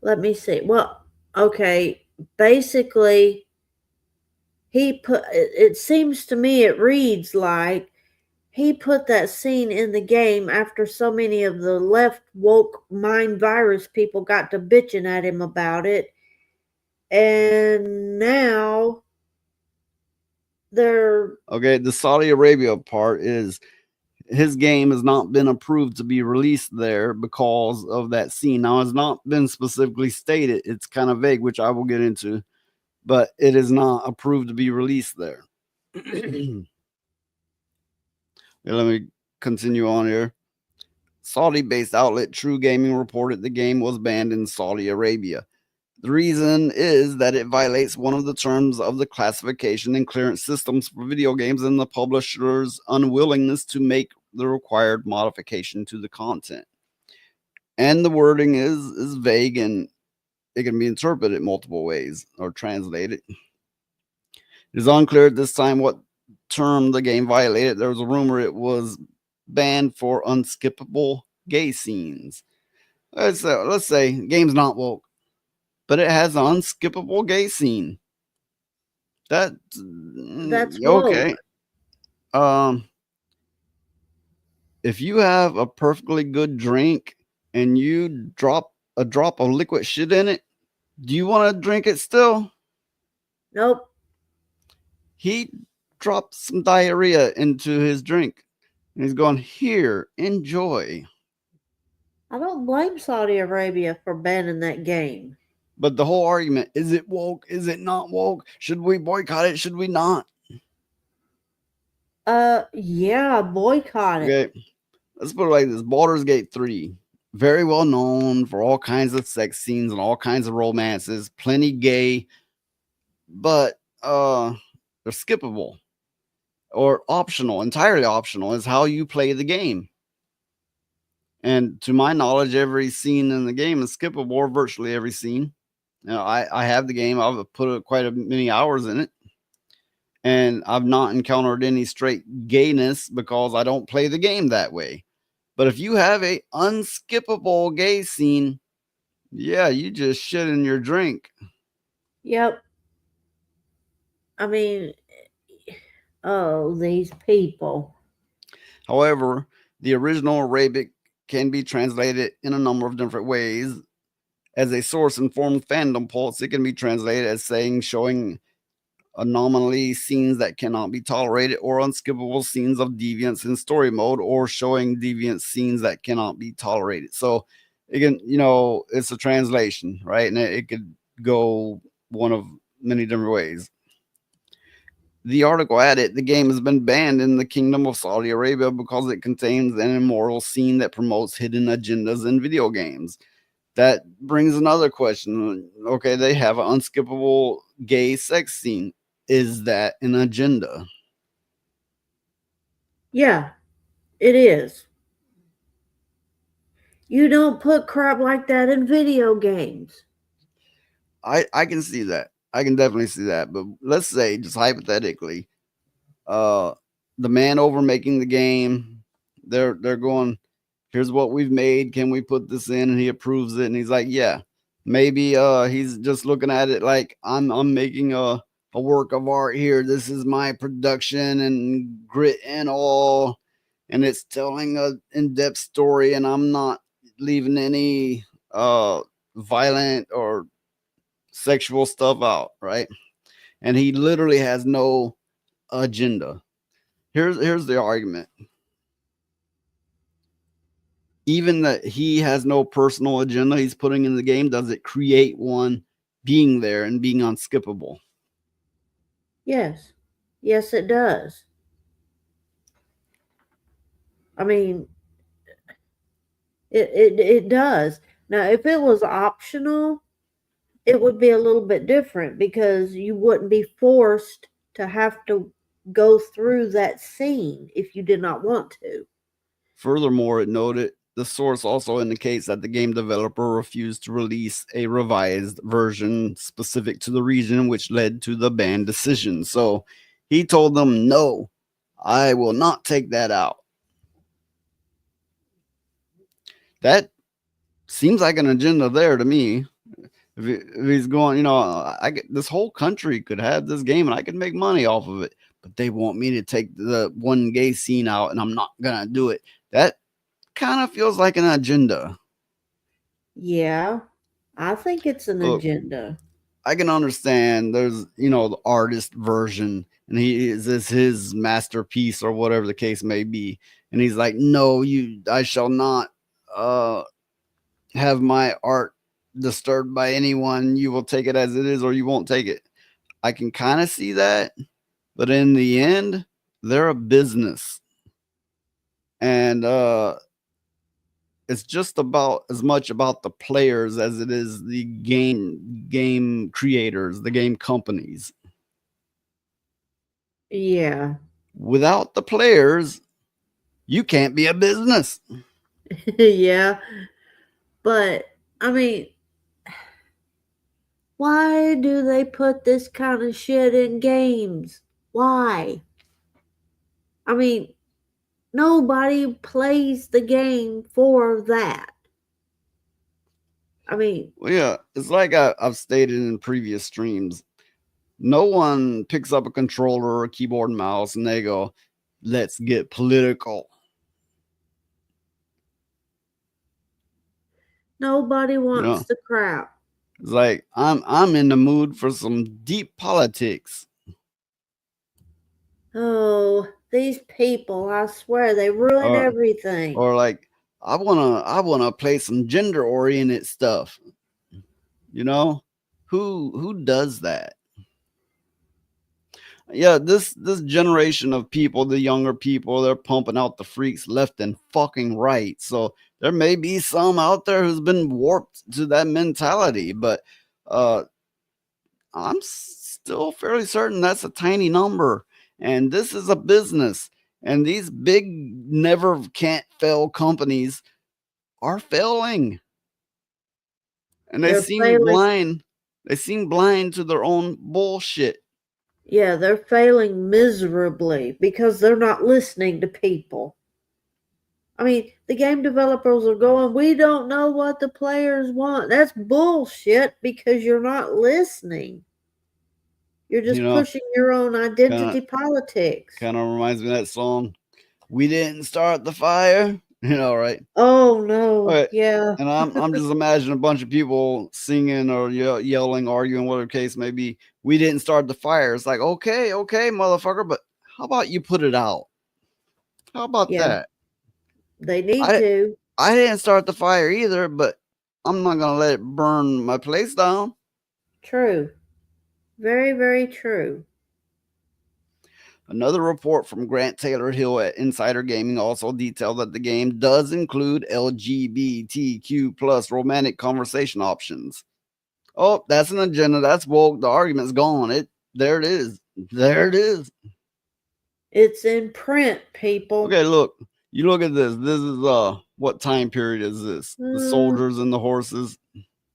Let me see. Well, okay, basically it seems to me, it reads like he put that scene in the game after so many of the left woke mind virus people got to bitching at him about it. And now they're... Okay, the Saudi Arabia part is his game has not been approved to be released there because of that scene. Now, it's not been specifically stated. It's kind of vague, which I will get into. But it is not approved to be released there. Let me continue on here. Saudi-based outlet True Gaming reported the game was banned in Saudi Arabia. The reason is that it violates one of the terms of the classification and clearance systems for video games and the publisher's unwillingness to make the required modification to the content. And the wording is vague and it can be interpreted multiple ways or translated. It is unclear at this time what term the game violated. There was a rumor it was banned for unskippable gay scenes. Let's say game's not woke, but it has an unskippable gay scene. That's okay. Woke. If you have a perfectly good drink and you drop a drop of liquid shit in it, do you want to drink it still? Nope. He dropped some diarrhea into his drink and he's going, here, enjoy. I don't blame Saudi Arabia for banning that game. But the whole argument, is it woke? Is it not woke? Should we boycott it? Should we not? Yeah, boycott it. Okay. Let's put it like this. Baldur's Gate 3. Very well known for all kinds of sex scenes and all kinds of romances. Plenty gay. But they're skippable. Or optional. Entirely optional is how you play the game. And to my knowledge, every scene in the game is skippable, or virtually every scene. Now, I have the game. I've put quite many hours in it. And I've not encountered any straight gayness because I don't play the game that way. But if you have a unskippable gay scene, yeah, you just shit in your drink. Yep. I mean, oh, these people. However, the original Arabic can be translated in a number of different ways. As a source-informed fandom pulse, it can be translated as saying, showing anomaly scenes that cannot be tolerated, or unskippable scenes of deviance in story mode, or showing deviant scenes that cannot be tolerated. So it can, it's a translation, right? And it could go one of many different ways. The article added, the game has been banned in the Kingdom of Saudi Arabia because it contains an immoral scene that promotes hidden agendas in video games. That brings another question. Okay, they have an unskippable gay sex scene. Is that an agenda? Yeah, it is. You don't put crap like that in video games. I can see that. I can definitely see that. But let's say, just hypothetically, the man over making the game, they're going, here's what we've made. Can we put this in? And he approves it. And he's like, yeah. Maybe he's just looking at it like, I'm making a work of art here. This is my production and grit and all. And it's telling an in-depth story. And I'm not leaving any violent or sexual stuff out, right? And he literally has no agenda. Here's the argument. Even that he has no personal agenda he's putting in the game, does it create one being there and being unskippable? Yes. Yes, it does. I mean, it does. Now, if it was optional, it would be a little bit different because you wouldn't be forced to have to go through that scene if you did not want to. Furthermore, it noted the source also indicates that the game developer refused to release a revised version specific to the region, which led to the ban decision. So he told them, no, I will not take that out. That seems like an agenda there to me. If he's going, this whole country could have this game and I could make money off of it, but they want me to take the one gay scene out and I'm not going to do it. That kind of feels like an agenda. Yeah, I think it's an agenda. I can understand there's, the artist version and this is his masterpiece or whatever the case may be. And he's like, no, I shall not have my art disturbed by anyone. You will take it as it is or you won't take it. I can kind of see that, but in the end, they're a business. And it's just about as much about the players as it is the game creators, the game companies. Yeah. Without the players, you can't be a business. Yeah. But I mean, why do they put this kind of shit in games? Why? I mean, nobody plays the game for that. I mean, well, yeah, it's like I've stated in previous streams. No one picks up a controller or a keyboard and mouse and they go, let's get political. Nobody wants the crap. It's like I'm in the mood for some deep politics. Oh, these people, I swear they ruin everything. Or like I wanna play some gender oriented stuff. Who does that? Yeah, this generation of people, the younger people, they're pumping out the freaks left and fucking right. So there may be some out there who's been warped to that mentality, but I'm still fairly certain that's a tiny number. And this is a business. And these big never can't fail companies are failing. And they seem blind. They seem blind to their own bullshit. Yeah, they're failing miserably because they're not listening to people. I mean, the game developers are going, we don't know what the players want. That's bullshit because you're not listening. You're just pushing your own identity politics. Kind of reminds me of that song, "We Didn't Start the Fire." Right? Oh no, Right. yeah. And I'm just imagining a bunch of people singing or yelling, arguing, whatever case may be. We didn't start the fire. It's like, okay, motherfucker, but how about you put it out? How about that? They need to. I didn't start the fire either, but I'm not gonna let it burn my place down. True. Very, very true. Another report from Grant Taylor-Hill at Insider Gaming also detailed that the game does include LGBTQ plus romantic conversation options. Oh, that's an agenda. That's woke. The argument's gone. There it is. There it is. It's in print, people. Okay, look. You look at this. This is what time period is this? The soldiers and the horses.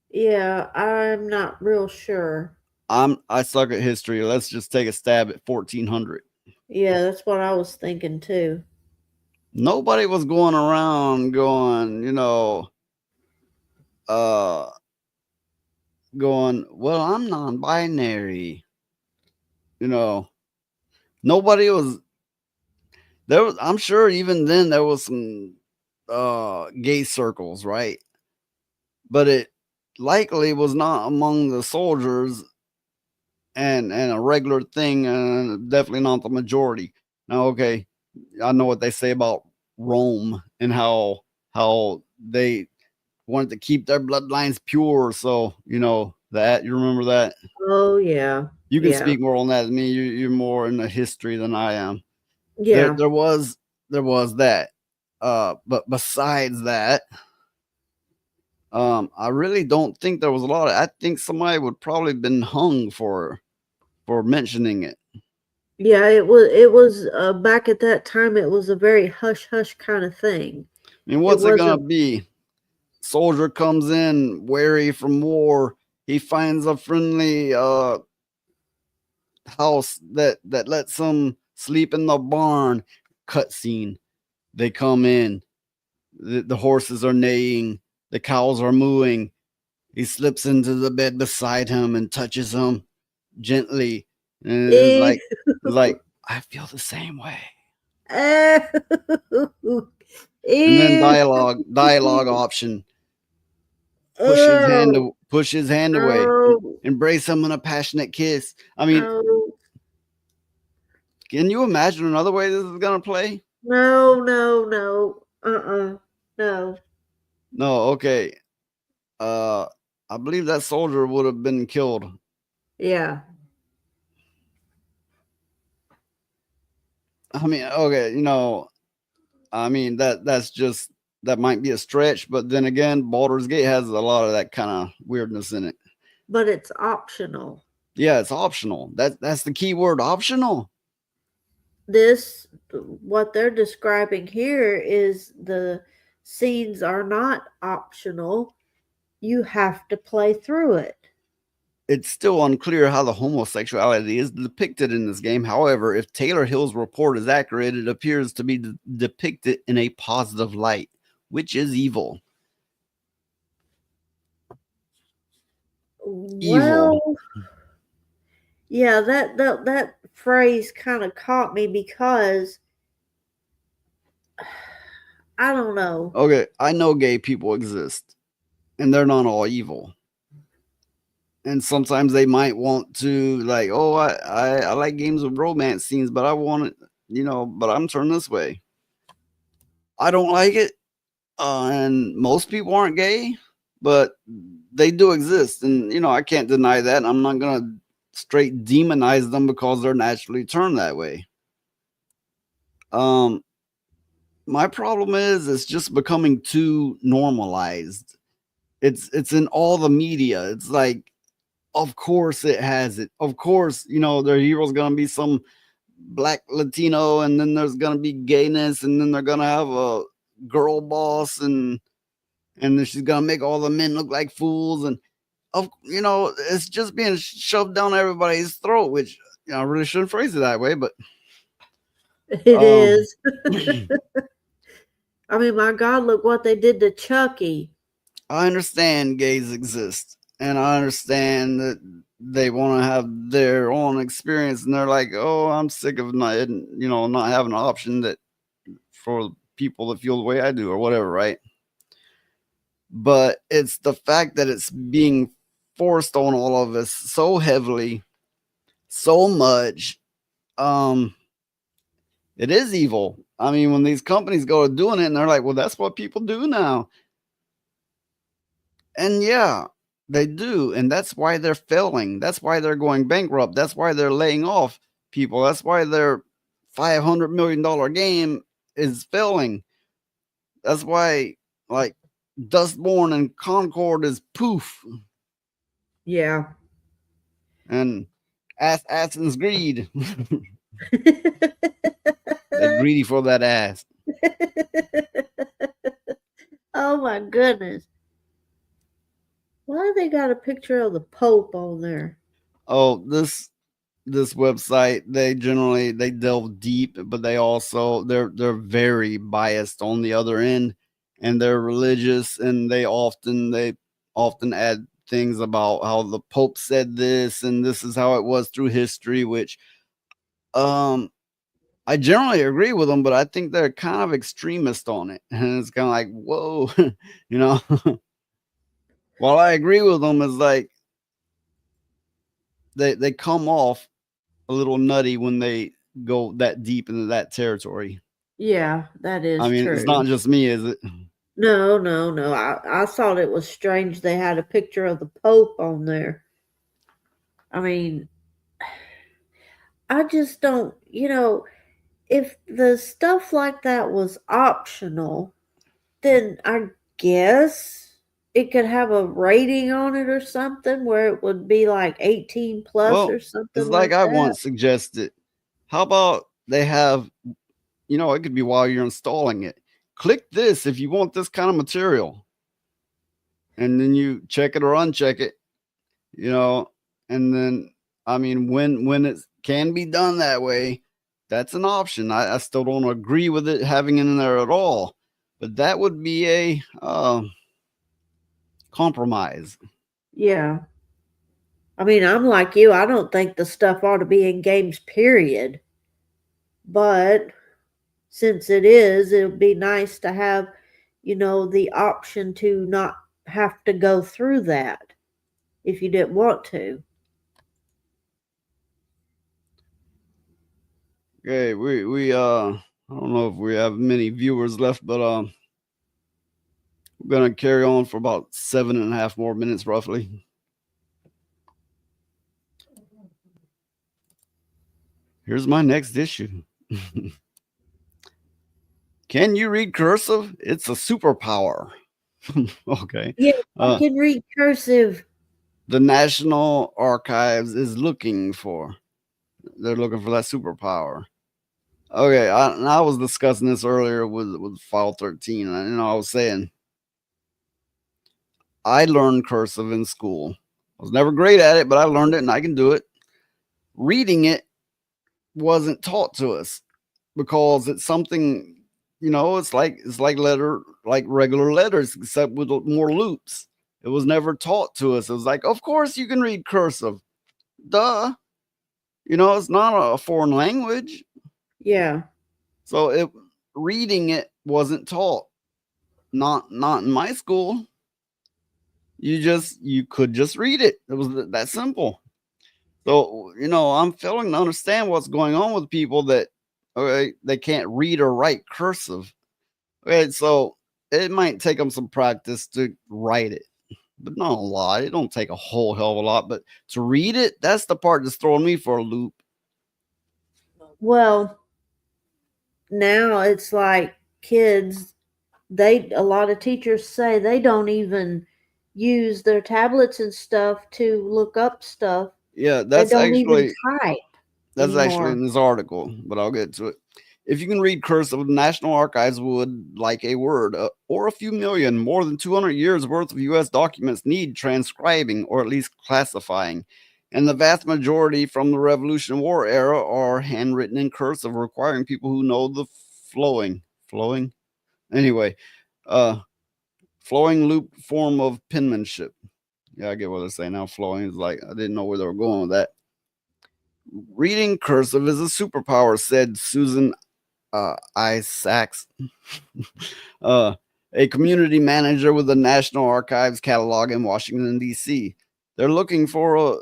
Yeah, I'm not real sure. I suck at history. Let's just take a stab at 1400. Yeah, that's what I was thinking too. Nobody was going around going, well, I'm non-binary. Nobody was there. I'm sure even then there was some gay circles, right? But it likely was not among the soldiers and a regular thing, and definitely not the majority. Now, okay, I know what they say about Rome and how they wanted to keep their bloodlines pure. So, that, you remember that? Oh, yeah. You can speak more on that than me. You're more in the history than I am. Yeah. There was that. But besides that, I really don't think there was a lot I think somebody would probably been hung for mentioning it. Yeah, it was back at that time, it was a very hush-hush kind of thing. I mean, what's it gonna be? Soldier comes in weary from war. He finds a friendly house that lets him sleep in the barn. Cutscene. They come in. The horses are neighing. The cows are mooing. He slips into the bed beside him and touches him gently. And it's like I feel the same way. And then dialogue option. Push his hand away. Embrace him in a passionate kiss. I mean, can you imagine another way this is gonna play? No. No, okay. I believe that soldier would have been killed. Yeah. I mean, okay, that might be a stretch, but then again, Baldur's Gate has a lot of that kind of weirdness in it. But it's optional. Yeah, it's optional. That's the key word, optional. What they're describing here is the scenes are not optional. You have to play through it. It's still unclear how the homosexuality is depicted in this game. However, if Taylor-Hill's report is accurate, it appears to be depicted in a positive light, which is evil. Well, yeah, that phrase kind of caught me because I don't know. Okay, I know gay people exist, and they're not all evil. And sometimes they might want to I like games with romance scenes, but I want it, but I'm turned this way. I don't like it. And most people aren't gay, but they do exist. And, I can't deny that. I'm not going to straight demonize them because they're naturally turned that way. My problem is it's just becoming too normalized. It's in all the media. It's like, of course it has it. Of course, their hero's going to be some black Latino, and then there's going to be gayness, and then they're going to have a girl boss, and then she's going to make all the men look like fools. And, it's just being shoved down everybody's throat, which I really shouldn't phrase it that way, but it is. I mean, my God, look what they did to Chucky. I understand gays exist, and I understand that they want to have their own experience, and they're like, "Oh, I'm sick of not having an option that for people that feel the way I do, or whatever," right? But it's the fact that it's being forced on all of us so heavily, so much. It is evil. I mean, when these companies go to doing it, and they're like, "Well, that's what people do now." And yeah, they do. And that's why they're failing. That's why they're going bankrupt. That's why they're laying off people. That's why their $500 million game is failing. That's why, like, Dustborn and Concord is poof. Yeah. And Athens greed. They're greedy for that ass. Oh my goodness. Why they got a picture of the Pope on there? Oh, this website, they delve deep, but they also they're very biased on the other end, and they're religious, and they often add things about how the Pope said this, and this is how it was through history, which I generally agree with them, but I think they're kind of extremist on it. And it's kind of like, whoa, you know. While I agree with them, is like they come off a little nutty when they go that deep into that territory. Yeah, that is I mean, true. it's not just me, is it? No. I thought it was strange they had a picture of the Pope on there. I mean, I just don't, if the stuff like that was optional, then I guess it could have a rating on it or something where it would be like 18 plus or something. It's like I that. once suggested. How about they have, it could be while you're installing it. Click this if you want this kind of material. And then you check it or uncheck it, and then, I mean, when it can be done that way, that's an option. I still don't agree with it having it in there at all, but that would be a compromise. Yeah. I mean, I'm like you. I don't think the stuff ought to be in games, period. But since it is, it would be nice to have, the option to not have to go through that if you didn't want to. Okay, we I don't know if we have many viewers left, but we're gonna carry on for about 7.5 more minutes roughly. Here's my next issue. Can you read cursive? It's a superpower. Okay. Yeah, I can read cursive. The National Archives is looking for. They're looking for that superpower. Okay, I was discussing this earlier with File 13, and I was saying I learned cursive in school. I was never great at it, but I learned it and I can do it. Reading it wasn't taught to us because it's something, it's like regular letters, except with more loops. It was never taught to us. It was like, of course you can read cursive. Duh. It's not a foreign language. Yeah. So reading it wasn't taught. Not in my school. You could just read it. It was that simple. So, I'm failing to understand what's going on with people that, okay, they can't read or write cursive. Okay, so it might take them some practice to write it, but not a lot. It don't take a whole hell of a lot, but to read it, that's the part that's throwing me for a loop. Well, now it's like kids, a lot of teachers say they don't even use their tablets and stuff to look up stuff. Yeah, that's actually type that's anymore. actually in this article, but I'll get to it. If you can read cursive, the National Archives would like a word or a few million, more than 200 years worth of U.S. documents need transcribing or at least classifying. And the vast majority from the Revolutionary War era are handwritten in cursive, requiring people who know the flowing anyway, flowing loop form of penmanship. Yeah, I get what they're saying now. Flowing is like, I didn't know where they were going with that. Reading cursive is a superpower, said Susan Isaacs, a community manager with the National Archives catalog in Washington, D.C. They're looking for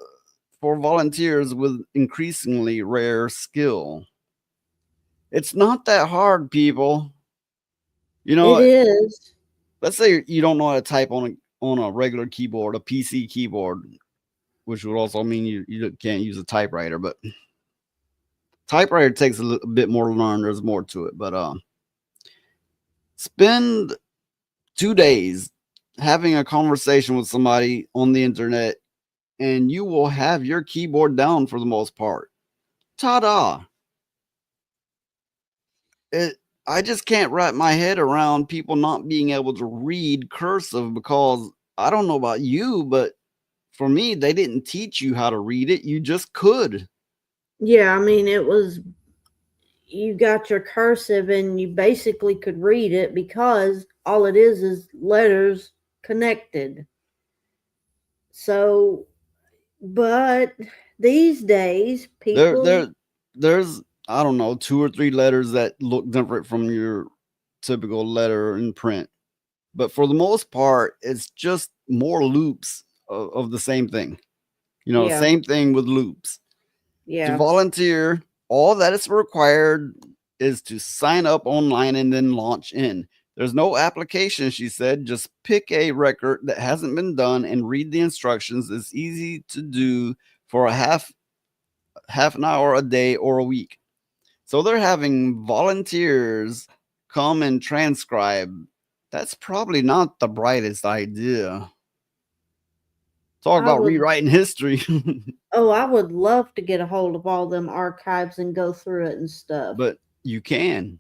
volunteers with increasingly rare skill. It's not that hard, people. You know, it is. Let's say you don't know how to type on a regular keyboard, a PC keyboard, which would also mean you can't use a typewriter, but typewriter takes a little bit more to learn. There's more to it, but spend 2 days having a conversation with somebody on the internet, and you will have your keyboard down for the most part. Ta-da! I just can't wrap my head around people not being able to read cursive, because I don't know about you, but for me, they didn't teach you how to read it. You just could. Yeah, I mean, it was, you got your cursive and you basically could read it because all it is letters connected. So, but these days, people... There's, I don't know, 2 or 3 letters that look different from your typical letter in print. But for the most part, it's just more loops of the same thing. You know, same thing with loops. Yeah. To volunteer, all that is required is to sign up online and then launch in. There's no application, she said. Just pick a record that hasn't been done and read the instructions. It's easy to do for a half an hour a day or a week. So they're having volunteers come and transcribe. That's probably not the brightest idea. Talk about rewriting history. Oh, I would love to get a hold of all them archives and go through it and stuff. But you can.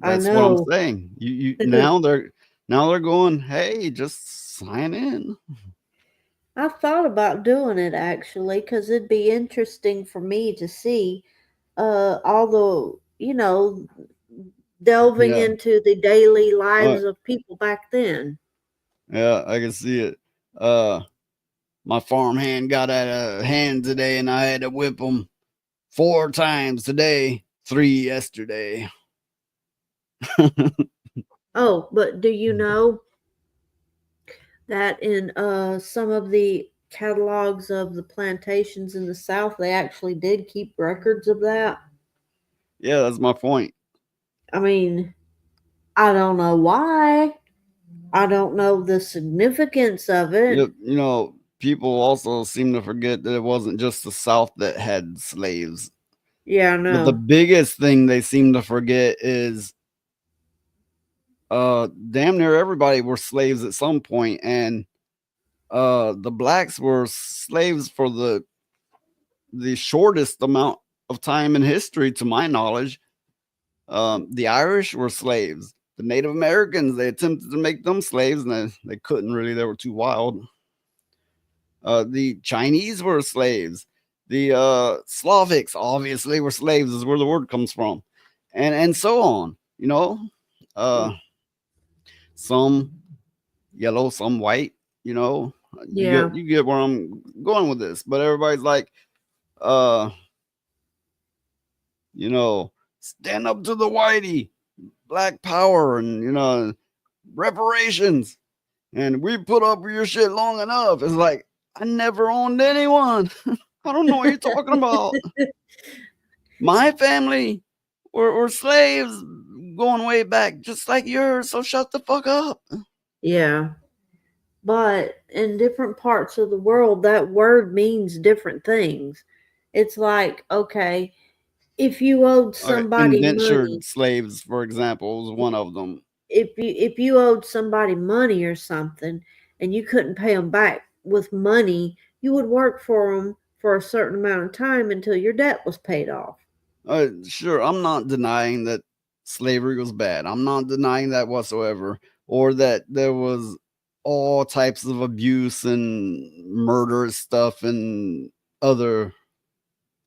That's what I'm saying. You now they're going, hey, just sign in. I thought about doing it actually, because it'd be interesting for me to see all the, delving into the daily lives of people back then. Yeah, I can see it. My farmhand got out of hand today, and I had to whip him 4 times today, 3 yesterday. Oh, but do you know that in some of the catalogs of the plantations in the South, they actually did keep records of that? Yeah, that's my point. I mean, I don't know why. I don't know the significance of it. People also seem to forget that it wasn't just the South that had slaves. Yeah, I know. But the biggest thing they seem to forget is damn near everybody were slaves at some point, and the blacks were slaves for the shortest amount of time in history, to my knowledge. The Irish were slaves. The Native Americans, they attempted to make them slaves, and they couldn't really. They were too wild. The Chinese were slaves. The Slavics obviously were slaves, is where the word comes from, and so on. Some yellow, some white. You get where I'm going with this. But everybody's like, stand up to the whitey, black power, and reparations, and we put up with your shit long enough. It's like, I never owned anyone. I don't know what you're talking about. My family were slaves going way back, just like yours. So shut the fuck up. Yeah. But in different parts of the world, that word means different things. It's like, okay, if you owed somebody indentured money, slaves, for example, was one of them. If you owed somebody money or something and you couldn't pay them back with money, you would work for them for a certain amount of time until your debt was paid off. Sure, I'm not denying that slavery was bad. I'm not denying that whatsoever, or that there was all types of abuse and murder stuff and other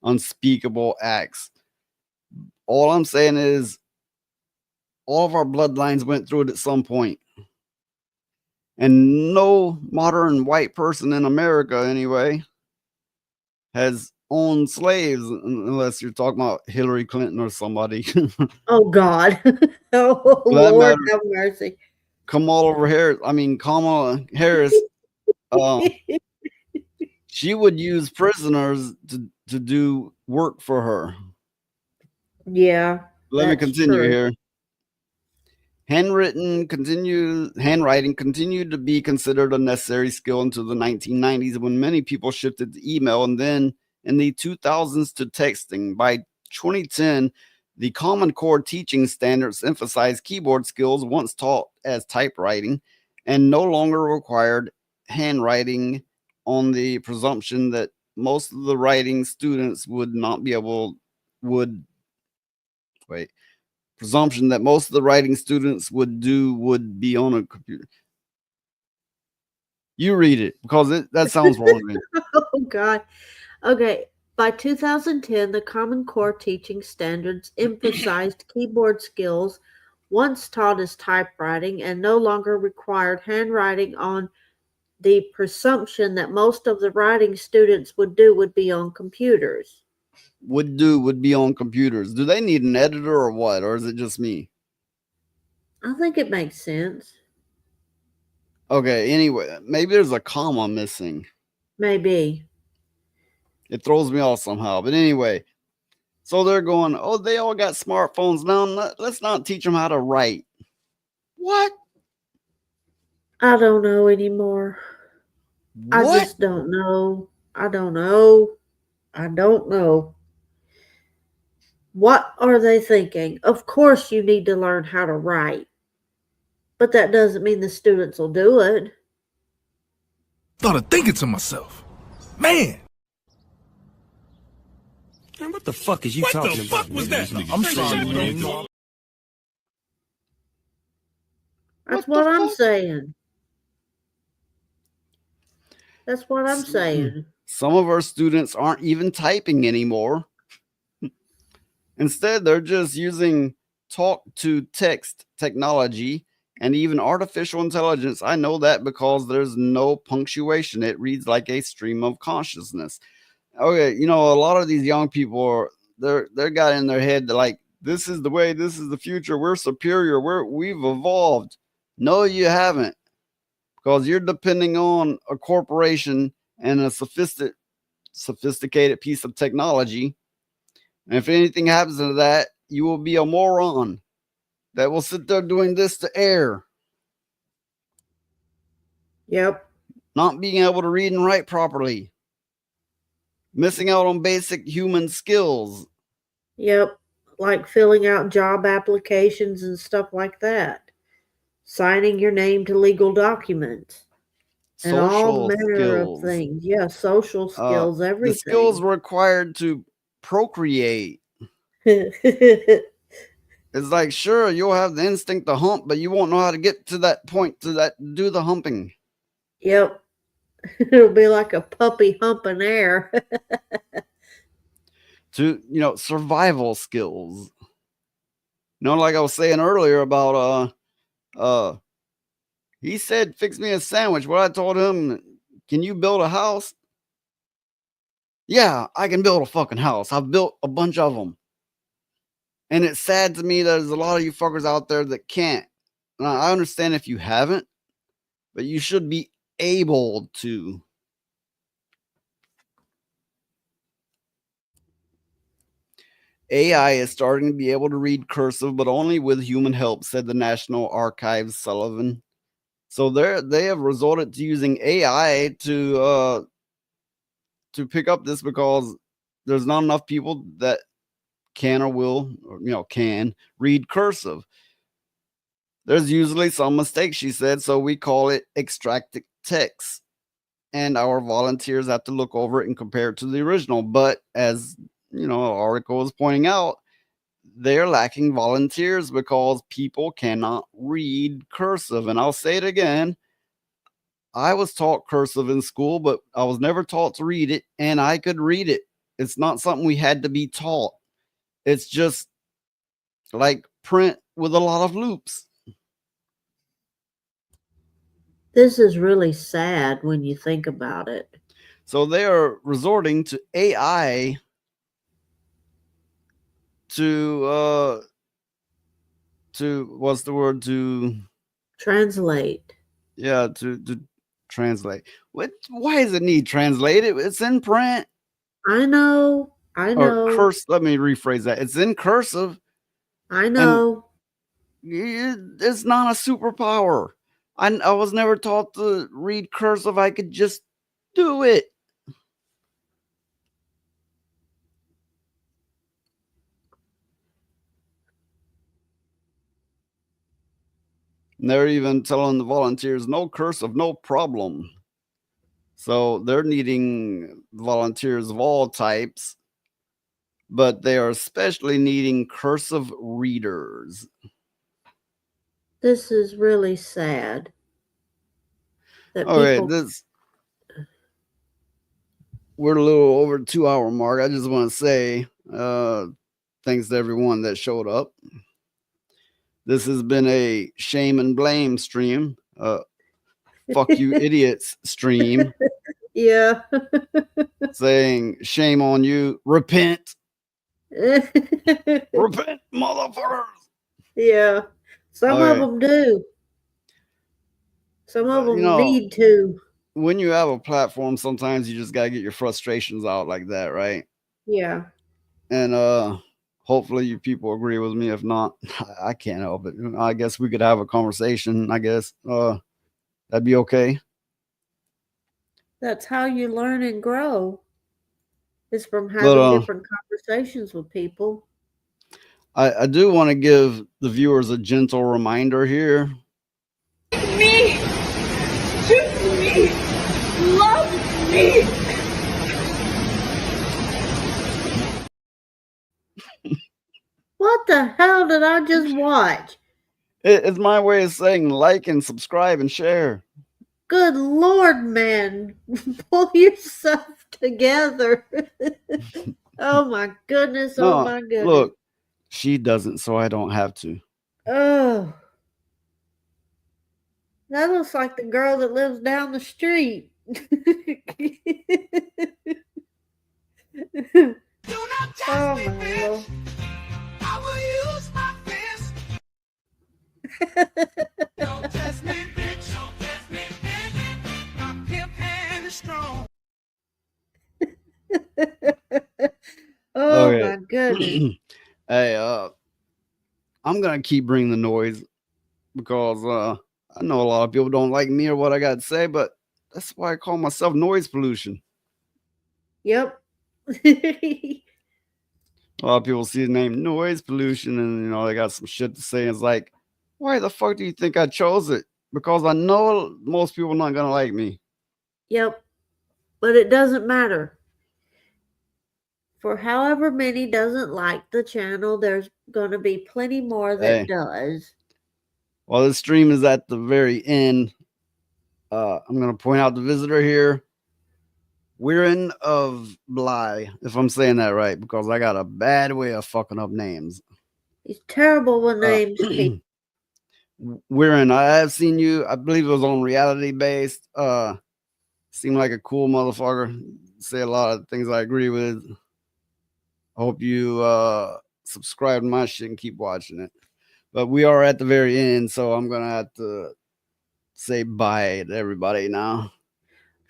unspeakable acts. All I'm saying is All of our bloodlines went through it at some point. And no modern white person in America, anyway, has owned slaves, unless you're talking about Hillary Clinton or somebody. Oh, God. Oh, Lord have mercy. Kamala Harris, she would use prisoners to do work for her. Yeah. Let me continue here. Handwriting continued to be considered a necessary skill until the 1990s, when many people shifted to email, and then in the 2000s to texting. By 2010, the Common Core teaching standards emphasized keyboard skills once taught as typewriting and no longer required handwriting, on the presumption that most of the writing students would be on a computer. You read it, because that sounds wrong to me. Oh, God. Okay. By 2010, the Common Core teaching standards emphasized keyboard skills once taught as typewriting and no longer required handwriting, on the presumption that most of the writing students would be on computers. Would be on computers. Do they need an editor or what? Or is it just me? I think it makes sense. Okay, anyway, maybe there's a comma missing. Maybe. It throws me off somehow. But anyway, so they're going, oh, they all got smartphones now. Let's not teach them how to write. What? I don't know anymore. What? I just don't know. I don't know. What are they thinking? Of course you need to learn how to write. But that doesn't mean the students will do it. Started thinking to myself, man, what the fuck is you talking about? What the fuck was that? I'm sorry. That's what I'm saying. That's what I'm saying. Some of our students aren't even typing anymore. Instead, they're just using talk-to-text technology and even artificial intelligence. I know that because there's no punctuation. It reads like a stream of consciousness. Okay, a lot of these young people they're got in their head that, like, this is the way, this is the future. We're superior. We've evolved. No, you haven't. Because you're depending on a corporation and a sophisticated piece of technology. And if anything happens to that, you will be a moron that will sit there doing this to air. Yep. Not being able to read and write properly. Missing out on basic human skills. Yep. Like filling out job applications and stuff like that. Signing your name to legal documents. And all manner of things. Yeah, social skills, everything. The skills required to procreate. It's like, sure, you'll have the instinct to hump, but you won't know how to get to that point to do the humping. Yep. It'll be like a puppy humping air. To, survival skills. Like I was saying earlier about, he said, fix me a sandwich. Well, I told him, can you build a house? Yeah, I can build a fucking house. I've built a bunch of them. And it's sad to me that there's a lot of you fuckers out there that can't. And I understand if you haven't, but you should be able to. AI is starting to be able to read cursive, but only with human help, said the National Archives Sullivan. So they have resorted to using AI to pick up this, because there's not enough people that can or will, or, can read cursive. There's usually some mistakes, she said, so we call it extracted text. And our volunteers have to look over it and compare it to the original. But as, an article is pointing out, they're lacking volunteers because people cannot read cursive. And I'll say it again. I was taught cursive in school, but I was never taught to read it, and I could read it. It's not something we had to be taught. It's just like print with a lot of loops. This is really sad when you think about it. So they are resorting to AI to what's the word, to translate. Yeah, to translate. Why does it need translated? It's in print. I know. Or let me rephrase that. It's in cursive. I know. It's not a superpower. I was never taught to read cursive. I could just do it. And they're even telling the volunteers, no cursive, no problem. So they're needing volunteers of all types, but they are especially needing cursive readers. This is really sad. Okay, we're a little over 2 hour mark. I just want to say thanks to everyone that showed up. This has been a shame and blame stream. Fuck you idiots stream. Yeah. Saying shame on you. Repent. Repent, motherfuckers. Yeah. Some of them do. Some of them need to. When you have a platform, sometimes you just gotta get your frustrations out like that, right? Yeah. And hopefully you people agree with me. If not, I can't help it. I guess we could have a conversation. I guess that'd be okay. That's how you learn and grow. Is from having different conversations with people. I do want to give the viewers a gentle reminder here. Me, choose me, love me. What the hell did I just watch? It's my way of saying like and subscribe and share. Good Lord, man. Pull yourself together. Oh my goodness. Oh my goodness. Look, she doesn't, so I don't have to. Oh. That looks like the girl that lives down the street. Oh my Lord. I will use my fist. Don't test me, bitch. Don't test me, bitch. My pimp hand is strong. Oh my goodness. Hey, I'm gonna keep bringing the noise because I know a lot of people don't like me or what I got to say, but that's why I call myself noise pollution. Yep. A lot of people see the name noise pollution and they got some shit to say. It's like, why the fuck do you think I chose it? Because I know most people are not gonna like me. Yep. But it doesn't matter. For however many doesn't like the channel, there's gonna be plenty more that does. Well, this stream is at the very end. I'm gonna point out the visitor here. Weirin of Bly, if I'm saying that right, because I got a bad way of fucking up names. He's terrible with names. Weirin, I have seen you. I believe it was on Reality Based. Seemed like a cool motherfucker. Say a lot of things I agree with. I hope you subscribe to my shit and keep watching it. But we are at the very end, so I'm gonna have to say bye to everybody now.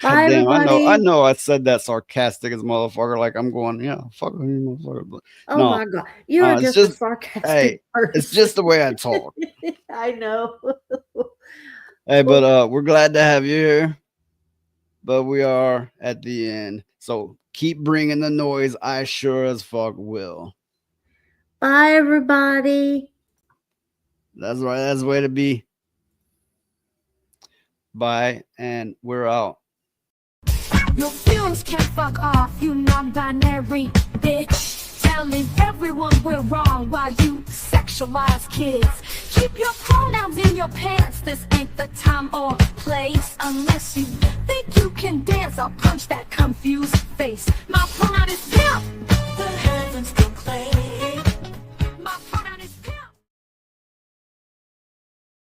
Bye, damn, everybody. I know I said that sarcastic as motherfucker, like I'm going, yeah, fuck you, motherfucker. But Oh no, my God. You're just a sarcastic person. it's just the way I talk. I know. Hey, but we're glad to have you here. But we are at the end. So keep bringing the noise. I sure as fuck will. Bye, everybody. That's right. That's the way to be. Bye. And we're out. Your feelings can fuck off, you non-binary bitch. Telling everyone we're wrong while you sexualize kids. Keep your pronouns in your pants. This ain't the time or place. Unless you think you can dance, I'll punch that confused face. My pronoun is pimp. The heavens proclaim.